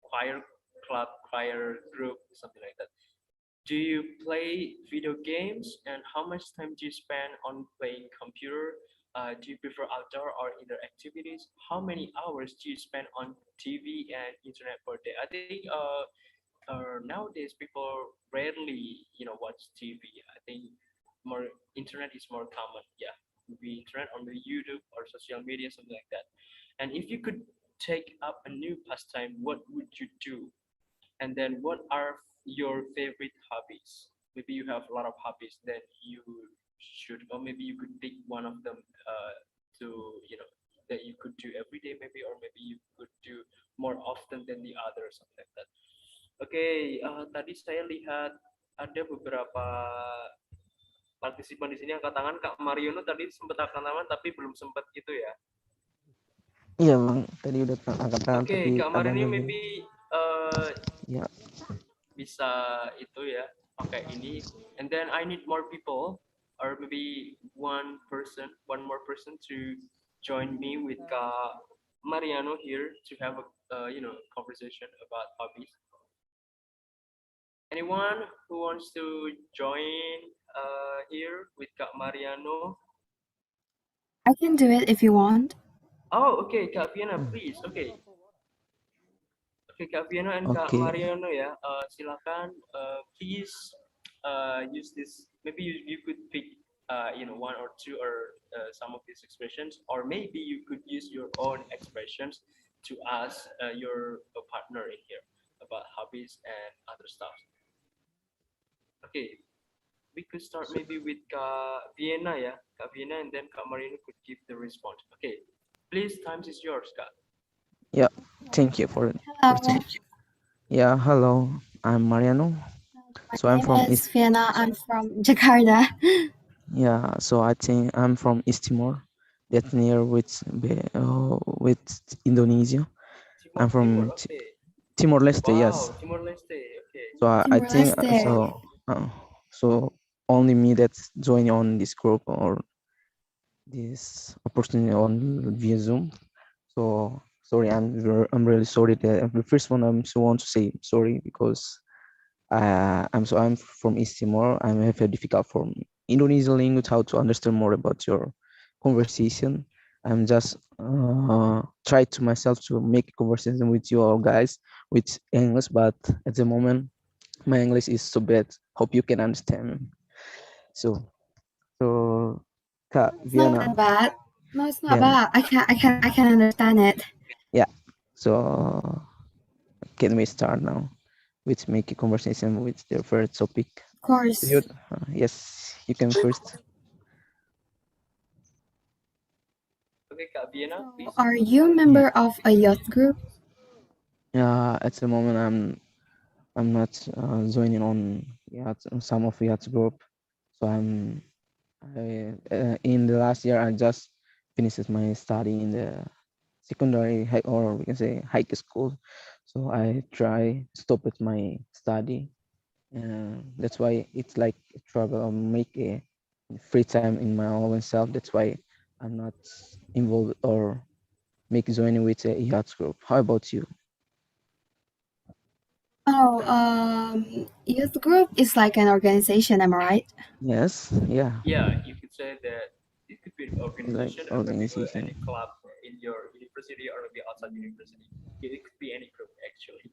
choir club, choir group, something like that. Do you play video games, and how much time do you spend on playing computer? Do you prefer outdoor or indoor activities? How many hours do you spend on TV and internet per day? I think nowadays people rarely watch TV. I think more internet is more common. Yeah, maybe internet on the YouTube or social media, something like that. And if you could take up a new pastime, what would you do? And then what are your favorite hobbies? Maybe you have a lot of hobbies that you should, or maybe you could pick one of them to that you could do every day, maybe, or maybe you could do more often than the other, something like that. Oke, tadi saya lihat ada beberapa partisipan di sini angkat tangan. Kak Mariono tadi sempat angkat tangan tapi belum sempat gitu ya. Iya bang, tadi udah angkat tangan Oke, tapi Kak adanya Mariono belum. maybe Ya, bisa itu ya pakai ini. And then I need more people or maybe one more person to join me with Kak Mariano here to have a conversation about hobbies. Anyone who wants to join here with Kak Mariano? I can do it if you want. Oh, okay, Kak Vienna, please. Okay, okay, Kak Vienna and Kak oke. Mariano ya. Silakan, please use this. Maybe you could pick, one or two or some of these expressions, or maybe you could use your own expressions to ask your partner in here about hobbies and other stuff. Okay, we could start maybe with Kak Vienna, yeah, Kak Vienna, and then Kak Marino could give the response. Okay, please, time is yours, Kak. Ya, thank you for Hello, Ya, hello, I'm Mariano. So my I'm name from is Fiona. I'm from Jakarta. So I think I'm from East Timor, that near with Indonesia. I'm from Okay. Timor Leste, yes. Wow, Timor Leste. Okay. So I Timor think Leste. so only me that's joining on this group or this opportunity on via Zoom. So sorry. I'm really sorry that the first one I'm so want to say sorry because I'm from East Timor. I have a difficult from Indonesian language how to understand more about your conversation. I'm just try to myself to make a conversation with you all guys with English, but at the moment my English is so bad. Hope you can understand me. So so Kak No, it's not Viana, that bad. No, it's not Viana, bad. I can understand it. yeah. So can we start now with make a conversation with the first topic? Of course. Yes, you can first. Okay, Kak Vienna, So, please. are you a Yeah. member of a youth group? At the moment I'm not joining on some of yacht group. So in the last year I just finished my study in the secondary high, or we can say high school. So I try stop at my study. That's why it's like a trouble or make a free time in my own self. That's why I'm not involved or make joining with a yacht group. How about you? Oh, youth group is like an organization, am I right? Yes, yeah, Yeah, you could say that it could be an like organization or maybe any organization. club in your university or maybe outside university. It could be any group actually.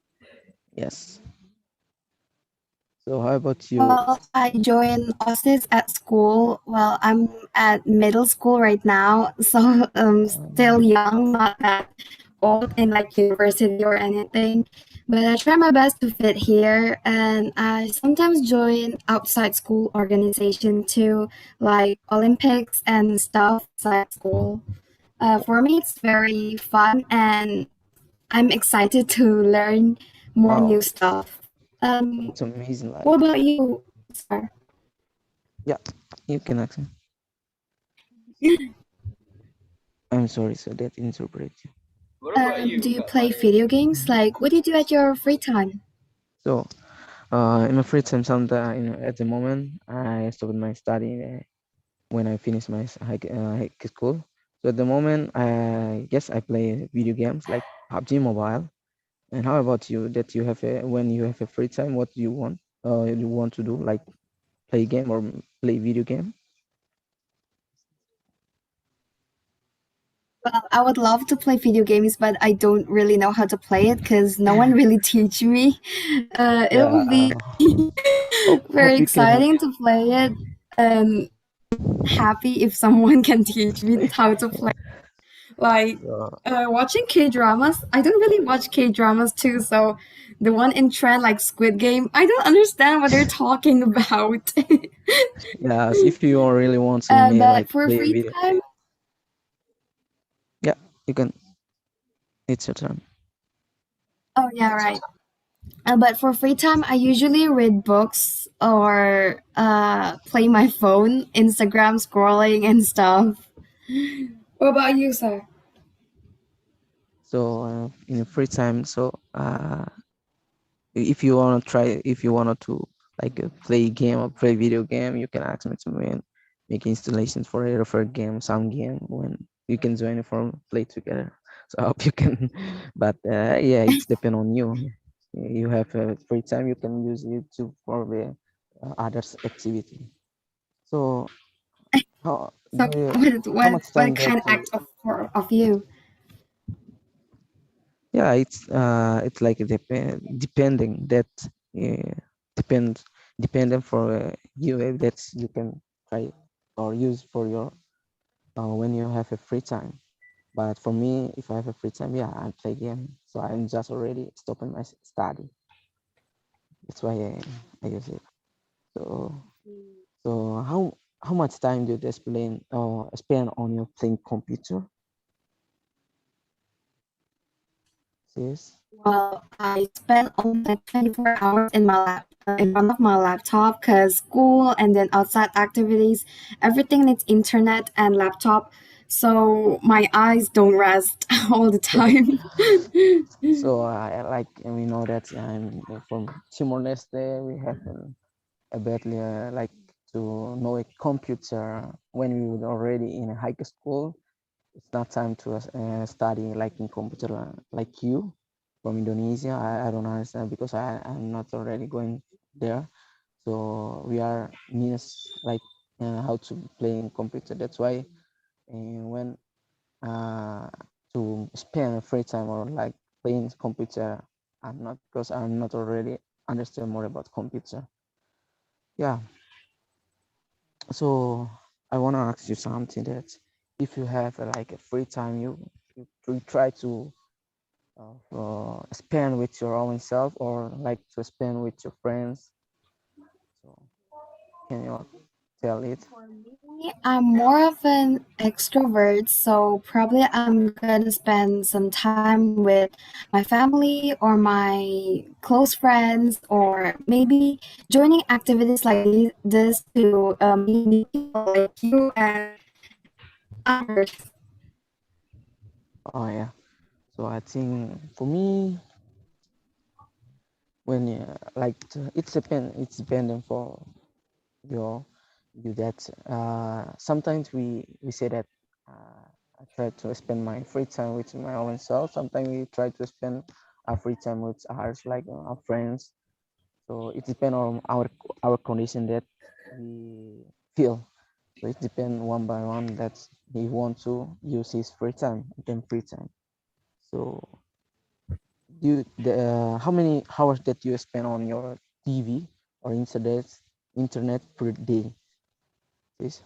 Yes. So how about you? Well, I joined OSIS at school. Well, I'm at middle school right now, so still young, not that old in like university or anything. But I try my best to fit here, and I sometimes join outside school organization too, like Olympics and stuff outside school. For me, it's very fun, and I'm excited to learn more Wow, new stuff. it's amazing. What Like, about you, sir? yeah, you can ask me. I'm sorry, so that interpret you. What about Do you, you Kak play Fadil? video games? Like, what do you do at your free time? So, in my free time, sometime at the moment, I stopped my study when I finish my high school. So at the moment, I guess I play video games like PUBG Mobile. And how about you? That you have a when you have a free time, what do you want? You want to do like play game or play video game? Well, I would love to play video games, but I don't really know how to play it because no one really teach me. It Yeah. would be very Hope you can. exciting to play it, and happy if someone can teach me how to play. Like Uh, watching K dramas. I don't really watch K dramas too, so the one in trend like Squid Game, I don't understand what they're talking about. yes, if you really want to may like But for play a free video, time, yeah, you can. It's your turn. oh yeah, right. But for free time, I usually read books or play my phone, Instagram scrolling and stuff. What about you, sir? So in free time, so if you wanna try, if you wanna to like play a game or play video game, you can ask me to make installations for a refer game, some game when you can join it for play together. So I hope you can, but yeah, it's depend on you. You have free time, you can use YouTube for the others activity. So how So do you, how what much what time that kind of you? act of you? Yeah, it's like depending that uh, depend dependent for you that you can try or use for your when you have a free time. But for me, if I have a free time, yeah, I play game. So I'm just already stopping my study. That's why I use it. So so how much time do you spend on your playing computer? Yes. Well, I spend almost like 24 hours in my in front of my laptop because school and then outside activities, everything needs internet and laptop. So my eyes don't rest all the time. So I like we know that I'm from Timor Leste. We have a badly like to know a computer when we were already in a high school. it's not time to study like in computer like you from Indonesia. I don't understand because I'm not already going there. So we are means like how to play in computer. That's why when uh, to spend free time or like playing computer, I'm not because I'm not already understand more about computer. Yeah. So I want to ask you something that if you have like a free time, you try to spend with your own self or like to spend with your friends. So can you tell it? For me, I'm more of an extrovert, so probably I'm gonna spend some time with my family or my close friends, or maybe joining activities like this to meet new people like you and others. Oh yeah. So I think for me, when it's dependent for your you that sometimes we say that I try to spend my free time with my own self. Sometimes we try to spend our free time with ours like our friends. So it depends on our condition that we feel. So it depends one by one that he want to use his free time, then free time. So how many hours that you spend on your TV or internet per day? Please.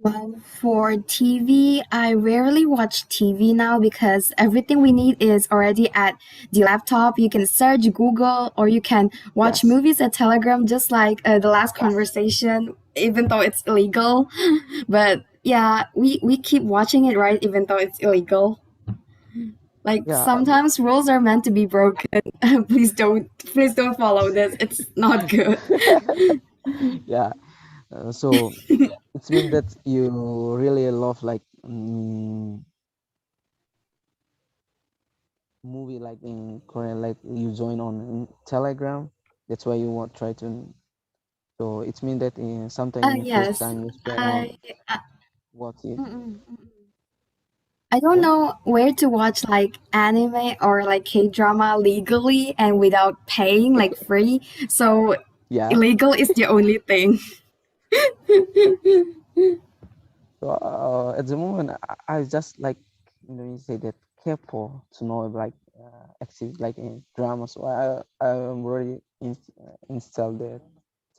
Well, for TV, I rarely watch TV now because everything we need is already at the laptop. You can search Google or you can watch Yes. movies at Telegram, just like the last conversation, even though it's illegal. But yeah, we keep watching it, right? Even though it's illegal. Like Yeah. sometimes rules are meant to be broken. Please don't follow this. It's not good. Yeah. So it's mean that you really love like movie like in Korean, like you join on in Telegram. That's why you want try to. So it's mean that sometimes in first Yes. time you spend on I what it. mm, mm, mm. I don't Yeah. know where to watch like anime or like K drama legally and without paying like free. So Yeah. illegal is the only thing. So at the moment, I just like you say that careful to know like active like in drama. So I'm already installed the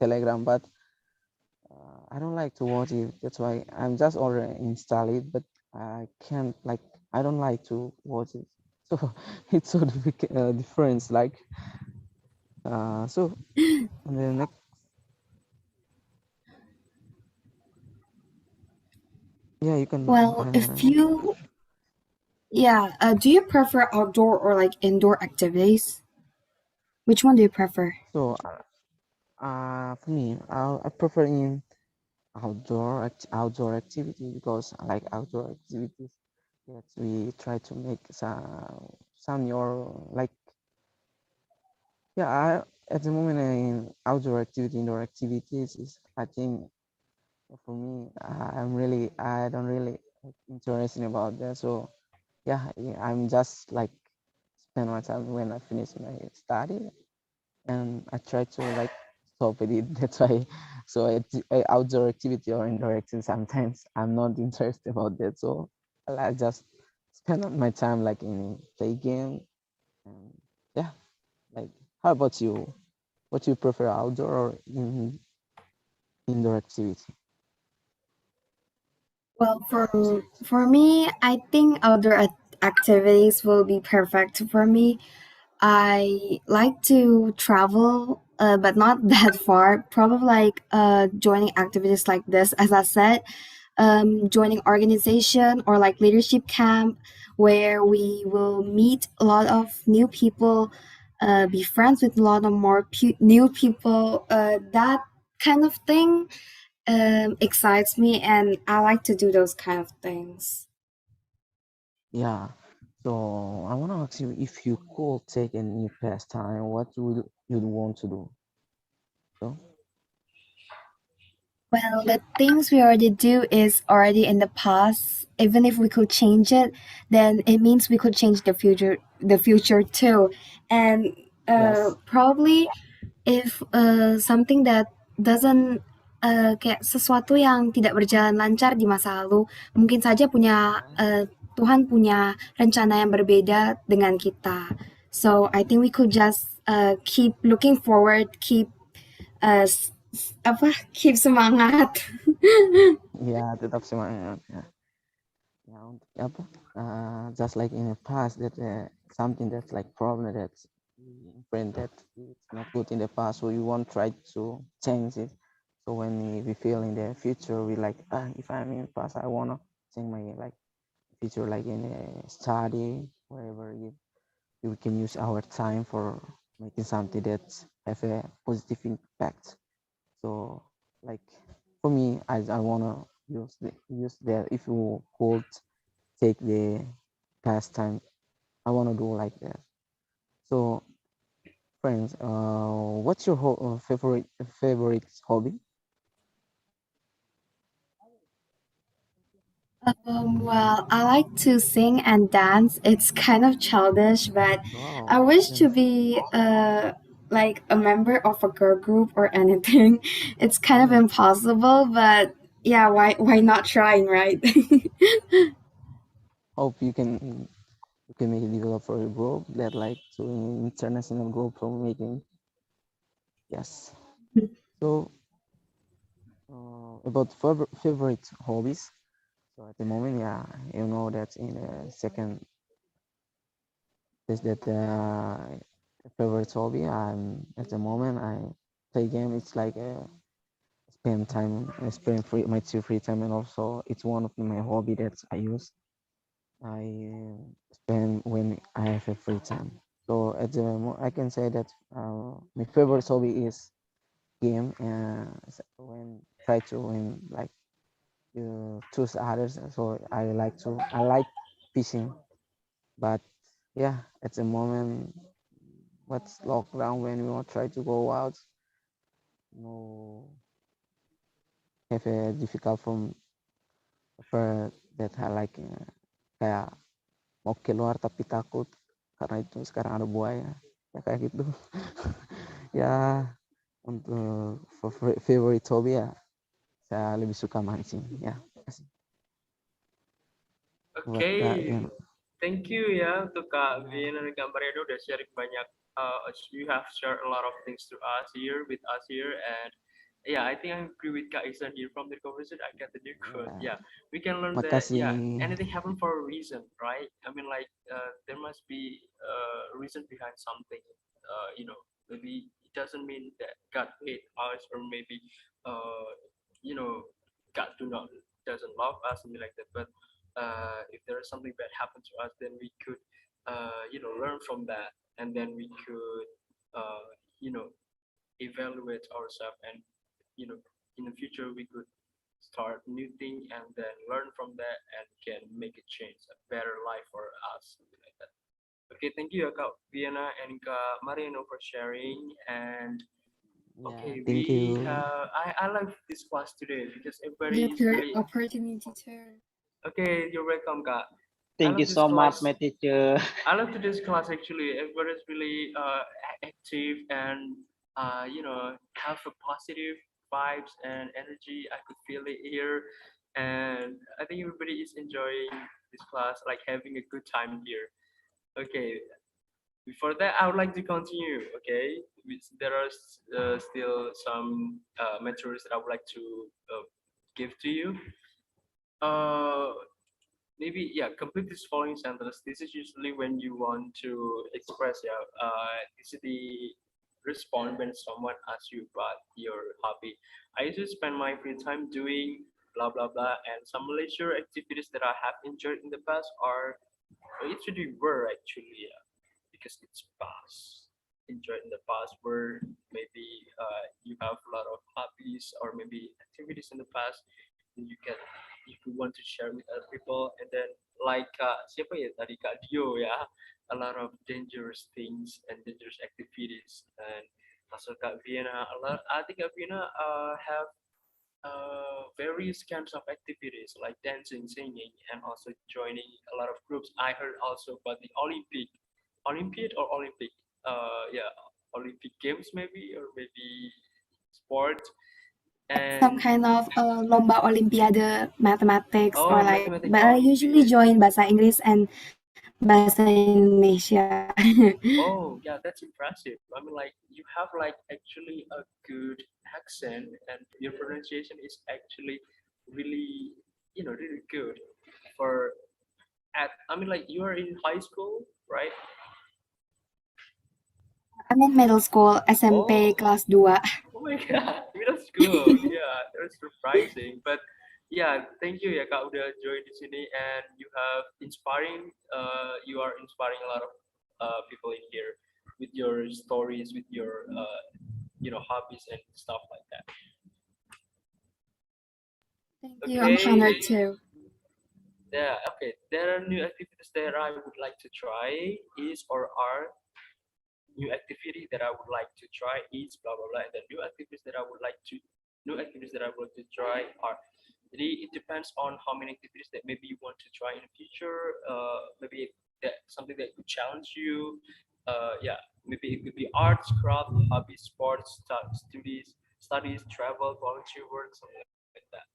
Telegram, but I don't like to watch it. That's why I'm just already install it, but I can't like I don't like to watch it. So it's so difference. Like so and the next, yeah, you can. Well, if you yeah, do you prefer outdoor or like indoor activities? Which one do you prefer? So for me, I prefer in outdoor activity because I like outdoor activities. That we try to make some your like yeah. At the moment in outdoor activity, indoor activities is I think for me I don't really like, interested about that. So yeah, I'm just like spend my time when I finish my study and I try to like stop with it. That's why. So outdoor activity or indoor activity sometimes I'm not interested about that. So I just spend my time like in play game and yeah. Like how about you? What do you prefer, outdoor or indoor activity? Well, for me, I think outdoor activities will be perfect for me. I like to travel, but not that far. Probably like joining activities like this, as I said, joining organization or like leadership camp, where we will meet a lot of new people, be friends with a lot of more new people. That kind of thing excites me, and I like to do those kind of things. Yeah. So I want to ask you if you could take a new pastime, what would you want to do? So Well, the things we already do is already in the past. Even if we could change it, then it means we could change the future too. And Yes. probably if something that doesn't kayak sesuatu yang tidak berjalan lancar di masa lalu, mungkin saja punya Tuhan punya rencana yang berbeda dengan kita. So I think we could just keep looking forward, keep keep semangat. Ya, tetap semangat. Ya, ya untuk apa? Just like in the past that something that's like problem that's friend that it's not good in the past, so you won't try to change it. So when we feel in the future, we like, if I'm in the past, I wanna change my like future, like in a study, wherever you can use our time for making something that have a positive impact. So like for me, I wanna use that. If you could take the past time, I wanna do like that. So friends, what's your favorite hobby? Well, I like to sing and dance. It's kind of childish, but I Wow, wish to nice. be like a member of a girl group or anything. It's kind of Mm. impossible, but yeah, why not trying, right? Hope you can make a developer group that like to international group for making. Yes. So about favorite hobbies. So at the moment, yeah, you know that in the second is that favorite hobby. I'm at the moment I play game. It's like spend time, spend free time, and also it's one of my hobby that I spend when I have a free time. So at the I can say that my favorite hobby is game, and when try to when like you choose others. So I like fishing, but yeah, at the moment what's lockdown when we want try to go out, no have a difficult from for that I like kayak mau keluar tapi takut karena itu sekarang ada buaya ya kayak gitu. Ya untuk favorite hobby ya saya lebih suka mancing ya. Kasih buat Kak Okay, Dian. thank you ya untuk Kak Ya, Vin dan Kak Mariano udah sharing banyak. You have shared a lot of things to us here with us here, and yeah, I think I agree with Kak Isan here from the conversation. I get the new quote. ya. Yeah, we can learn that. Makasih. Yeah, anything happen for a reason, right? I mean, like there must be a reason behind something. Maybe it doesn't mean that God hate us, or maybe uh, you know, God doesn't love us, something like that. But if there is something bad happen to us, then we could learn from that, and then we could uh, you know evaluate ourselves, and you know in the future we could start new thing and then learn from that and can make a change, a better life for us, something like that. Okay, thank you ya Kak Vienna and Kak Mariano for sharing. And Ya, okay, thank you. I like this class today because everybody The is really opportunity to. okay. You're welcome, Kak. I Thank you love this so much, class. my teacher. I love today's class actually. Everybody's really active and have a positive vibes and energy. I could feel it here, and I think everybody is enjoying this class, like having a good time here. Okay, before that, I would like to continue. Okay, there are still some materials that I would like to give to you. Uh, Maybe yeah, complete this following sentence. This is usually when you want to express, yeah, this is the respond when someone asks you about your hobby. I usually spend my free time doing blah blah blah, and some leisure activities that I have enjoyed in the past are it should be were actually, yeah, because it's past. Enjoyed in the past where maybe you have a lot of hobbies or maybe activities in the past you can, if you want to share with other people. And then like siapa ya tadi Kak Dio ya, a lot of dangerous things and dangerous activities. And also Kak Vienna, a lot, I think Kak Vienna have various kinds of activities like dancing, singing, and also joining a lot of groups. I heard also about the Olympiad or Olympic, yeah, Olympic games maybe, or maybe sport. Some And kind of lomba olimpiade mathematics or oh, like, mathematics but I usually Olympiad. join bahasa Inggris and bahasa Indonesia. Oh, yeah, that's impressive. I mean, like you have like actually a good accent, and your pronunciation is actually really, really good. For I mean, like you are in high school, right? I'm in middle school, SMP Oh, kelas 2. oh my God, middle school. Yeah, that's surprising. But yeah, thank you ya Kak udah join di sini, and you are inspiring a lot of people in here with your stories, with your hobbies and stuff like that. Thank you, I'm Okay. honored too. Yeah, okay. There are new activities that I would like to try. Is or are new activity that I would like to try is blah blah blah. And the new activities that I would like to try are. Jadi it depends on how many activities that maybe you want to try in the future. Maybe that something that could challenge you. Yeah, maybe it could be arts, craft, hobbies, sports, studies, travel, volunteer work, something like that.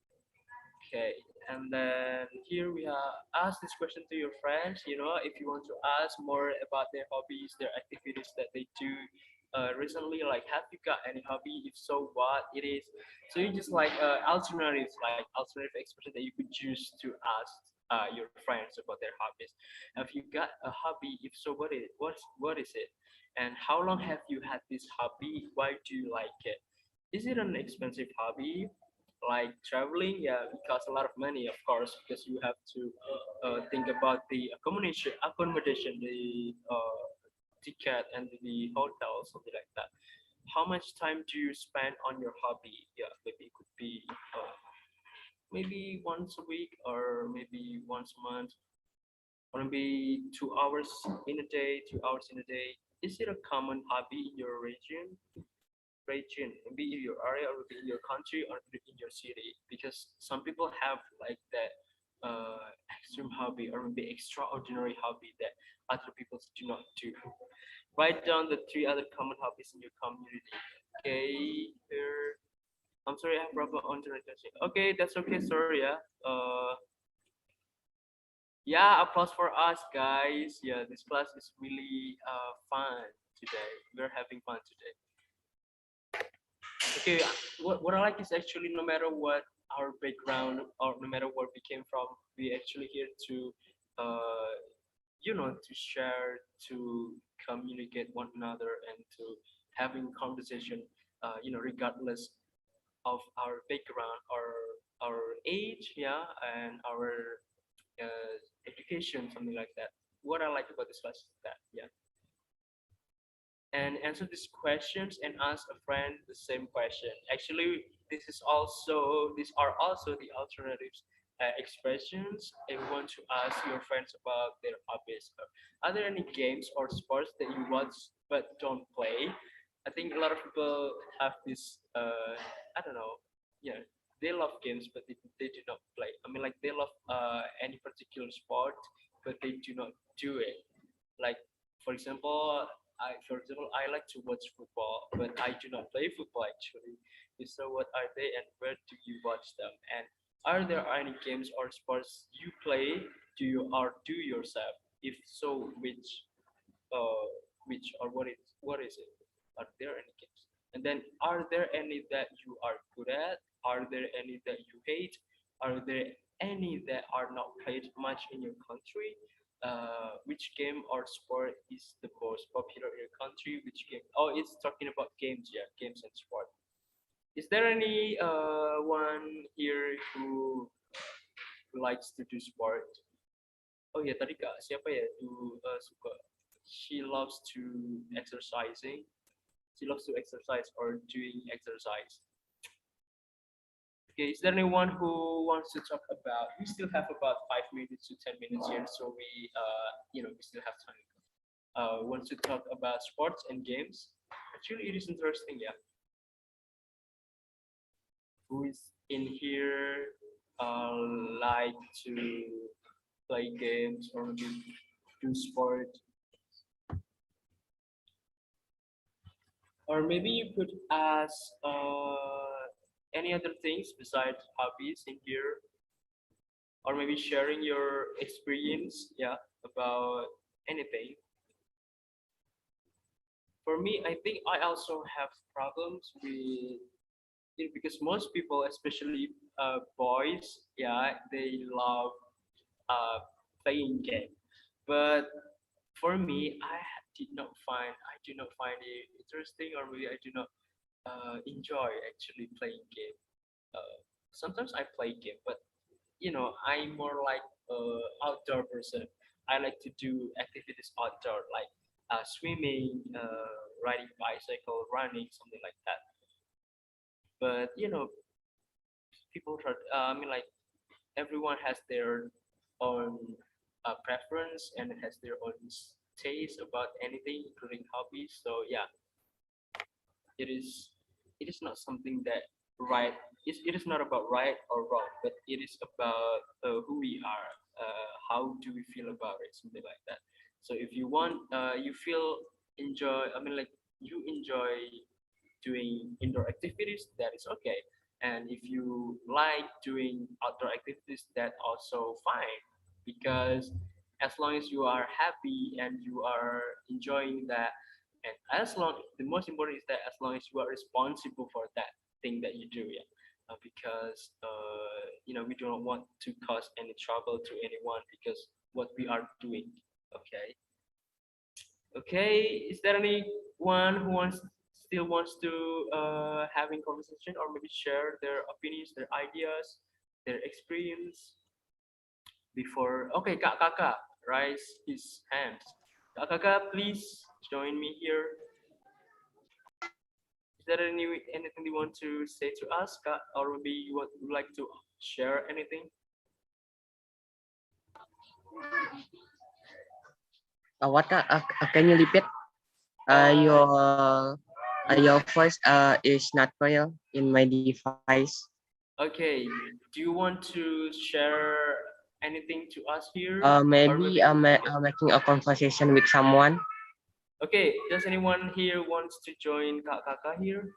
Okay, and then here we ask this question to your friends. If you want to ask more about their hobbies, their activities that they do recently, like have you got any hobby? If so, what it is? So you just like alternatives, like alternative expression that you could use to ask your friends about their hobbies. Have you got a hobby? If so, what is it? And how long have you had this hobby? Why do you like it? Is it an expensive hobby? Like traveling, yeah, it costs a lot of money, of course, because you have to think about the accommodation, the ticket, and the hotel, something like that. How much time do you spend on your hobby? Yeah, maybe it could be maybe once a week, or maybe once a month, or maybe 2 hours in a day, 2 hours in a day. Is it a common hobby in your region, maybe in your area, or maybe in your country, or in your city? Because some people have like that extreme hobby, or maybe extraordinary hobby that other people do not do. Write down the three other common hobbies in your community. Okay, here. I'm sorry, I have problem on internet connection. Okay, that's okay. Sorry, yeah. Yeah, applause for us, guys. Yeah, this class is really fun today. We're having fun today. Okay, what I like is actually no matter what our background, or no matter where we came from, we actually here to uh to share, to communicate one another, and to having conversation, regardless of our background, or our age, yeah, and our education, something like that. What I like about this class is that, yeah, and answer these questions and ask a friend the same question. Actually, these are also the alternatives expressions if you want to ask your friends about their hobbies. Are there any games or sports that you watch but don't play? I think a lot of people have this. I don't know. Yeah, they love games, but they do not play. I mean, like they love any particular sport, but they do not do it. Like for example, I like to watch football, but I do not play football actually. So what are they, and where do you watch them? And are there any games or sports you play, do you or do yourself? If so, uh, or what is it? Are there any games? And then, are there any that you are good at? Are there any that you hate? Are there any that are not played much in your country? Which game or sport is the most popular in your country? Which game? Oh, it's talking about games, yeah, games and sport. Is there any one here who likes to do sport? Oh ya, tadi Kak, siapa ya suka? She loves to exercising. She loves to exercise or doing exercise. Okay, is there anyone who wants to talk about? We still have about 5 minutes to 10 minutes here, so we still have time. Wants to talk about sports and games. Actually, it is interesting, yeah. who is in here uh, like to play games or do sport, or maybe you could ask any other things besides hobbies in here, or maybe sharing your experience, yeah, about anything. For me, I think I also have problems with it because most people, especially boys, yeah, they love uh, playing game. But for me, I do not find it interesting, or maybe I do not enjoy actually playing game. Uh, Sometimes I play game, but I'm more like outdoor person. I like to do activities outdoor, like swimming, riding bicycle, running, something like that. But people try. I mean, like everyone has their own preference and has their own taste about anything, including hobbies. So yeah, it is it is not something that right. It is not about right or wrong, but it is about who we are. How do we feel about it? Something like that. So if you want, you feel enjoy. I mean, like you enjoy doing indoor activities, that is okay. And if you like doing outdoor activities, that also fine. Because as long as you are happy and you are enjoying that, and as long the most important is that as long as you are responsible for that thing that you do, yeah. Because we do not want to cause any trouble to anyone because what we are doing. Okay. Okay, is there anyone who wants to having conversation or maybe share their opinions, their ideas, their experience before? Okay, Kak Kakak, raise his hands. Kak Kakak, please join me here. Is there anything you want to say to us, Kak, or maybe would like to share anything? What can you repeat? Uh, Your voice is not clear in my device. okay, do you want to share anything to us here, or Maybe maybe okay? making a conversation with someone. Okay, does anyone here wants to join Kak Kakak here?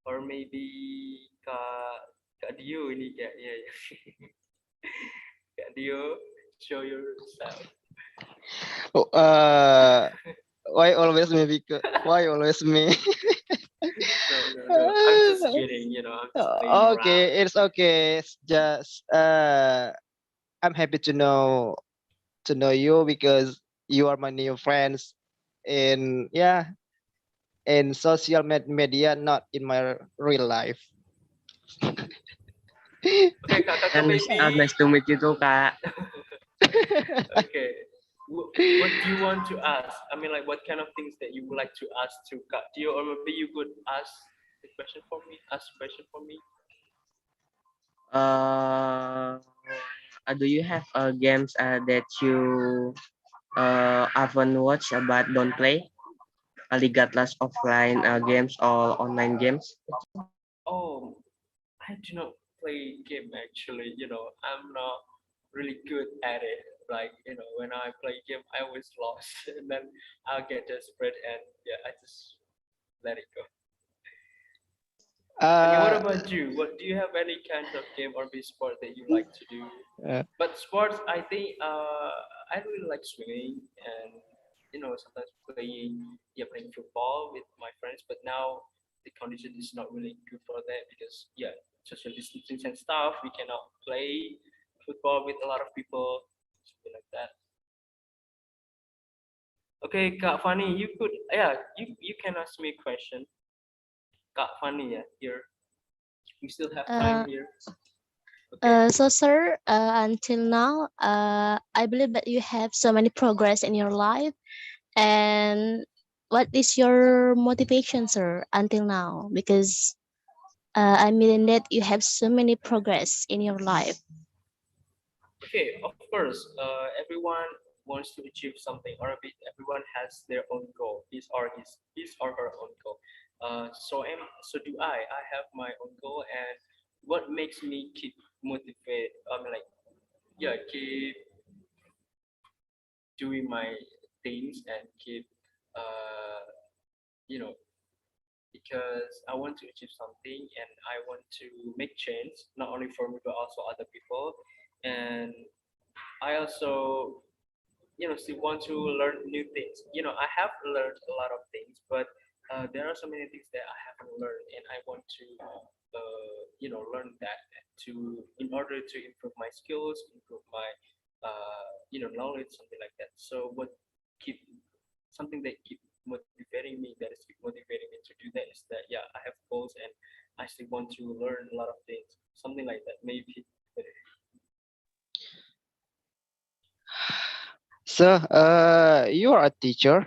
Or maybe Kak Dio ini kayaknya ya. Kak Dio, show yourself. Oh, why always me? Why always me? No, no, no. I'm just kidding, I'm just playing around. Okay, it's okay. It's just I'm happy to know you because you are my new friends in in social media, not in my real life. Okay, Kak Kakak maybe. Nice to meet you too, Kak. Okay. What do you want to ask? I mean, like, what kind of things that you would like to ask to Kak Dio, or maybe you could ask the question for me. Ask a question for me. Uh, do you have games that you often watch but don't play? Regardless offline games or online games? Oh, I do not play game actually. I'm not really good at it. Like, when I play game, I always lost, and then I'll get desperate, and yeah, I just let it go. Okay, what uh, about you? What do you have any kinds of game or be sport that you like to do? uh, But sports, I think I really like swimming and sometimes playing football with my friends. But now the condition is not really good for that because social distancing and stuff. We cannot play football with a lot of people, something like that. Okay, Kak Fani, you could you can ask me a question. Kak Fani, yeah, here we still have time Uh, here. Okay. so sir, until now, I believe that you have so many progress in your life. And what is your motivation, sir, until now? Because I mean that you have so many progress in your life. Okay, of course, everyone wants to achieve something, or everyone has their own goal, his or her own goal. So do I. I have my own goal, and what makes me keep motivated? I mean, like, yeah, keep doing my things and keep, uh, you know, because I want to achieve something and I want to make change, not only for me but also other people. And I also, still want to learn new things. I have learned a lot of things, but there are so many things that I haven't learned, and I want to, learn that in order to improve my skills, improve my, knowledge, something like that. So keep something that keep motivating me, that is keep motivating me to do that, is that yeah, I have goals and I still want to learn a lot of things, something like that, maybe. So, you are a teacher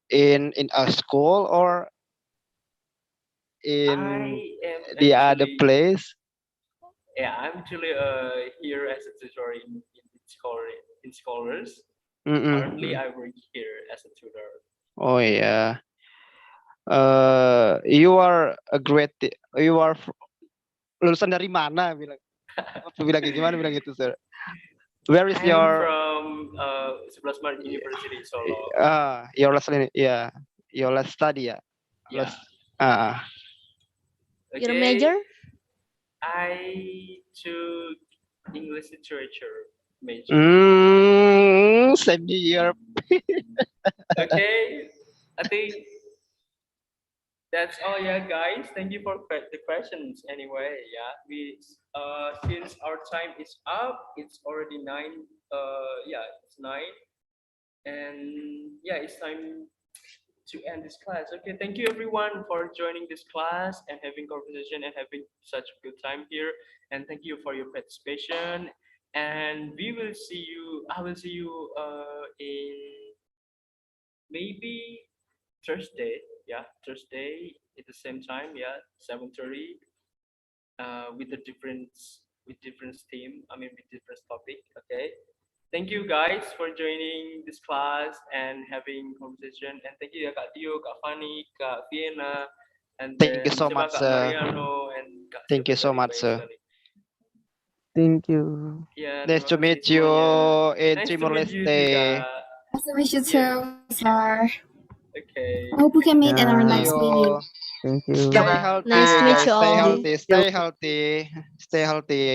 in a school or in I am the other actually, place? yeah, I'm actually here as a tutor in scholars. Currently, Mm-mm. I work here as a tutor. Oh yeah. You are a great. You are lulusan dari mana? Bilang. Bilang gimana? Bilang gitu, sir. Where is I'm your from 11 Maret University Solo. your last yeah, your last study ya? Yeah. Last Your Okay. major? I took English literature major. same year. Okay. I think that's all, yeah, guys. Thank you for the questions. Anyway, yeah, we since our time is up, it's already 9. Yeah, it's 9, and yeah, it's time to end this class. Okay, thank you everyone for joining this class and having conversation and having such a good time here. And thank you for your participation. And we will see you. I will see you in maybe Thursday. Yeah, Thursday at the same time. Yeah, 7:30. With a different theme. I mean, with different topic. Okay. Thank you guys for joining this class and having conversation. And thank you ya Kak Tio, Kak Fani, Kak Vienna, and Thank you then so siapa much, Kak sir. Mariano and Kak Thank you siapa so tadi, much, banyak sir. sekali. Thank you. Ya, Nice terima to kasih meet you semuanya. in Nice to Timor meet you juga. Leste. Nice to meet you Yeah. too, sir. Okay. I hope we can meet in our See Yeah. next meeting. you. Thank you. Stay Nice healthy, to meet guys. you Stay all. healthy. Stay healthy. Stay healthy.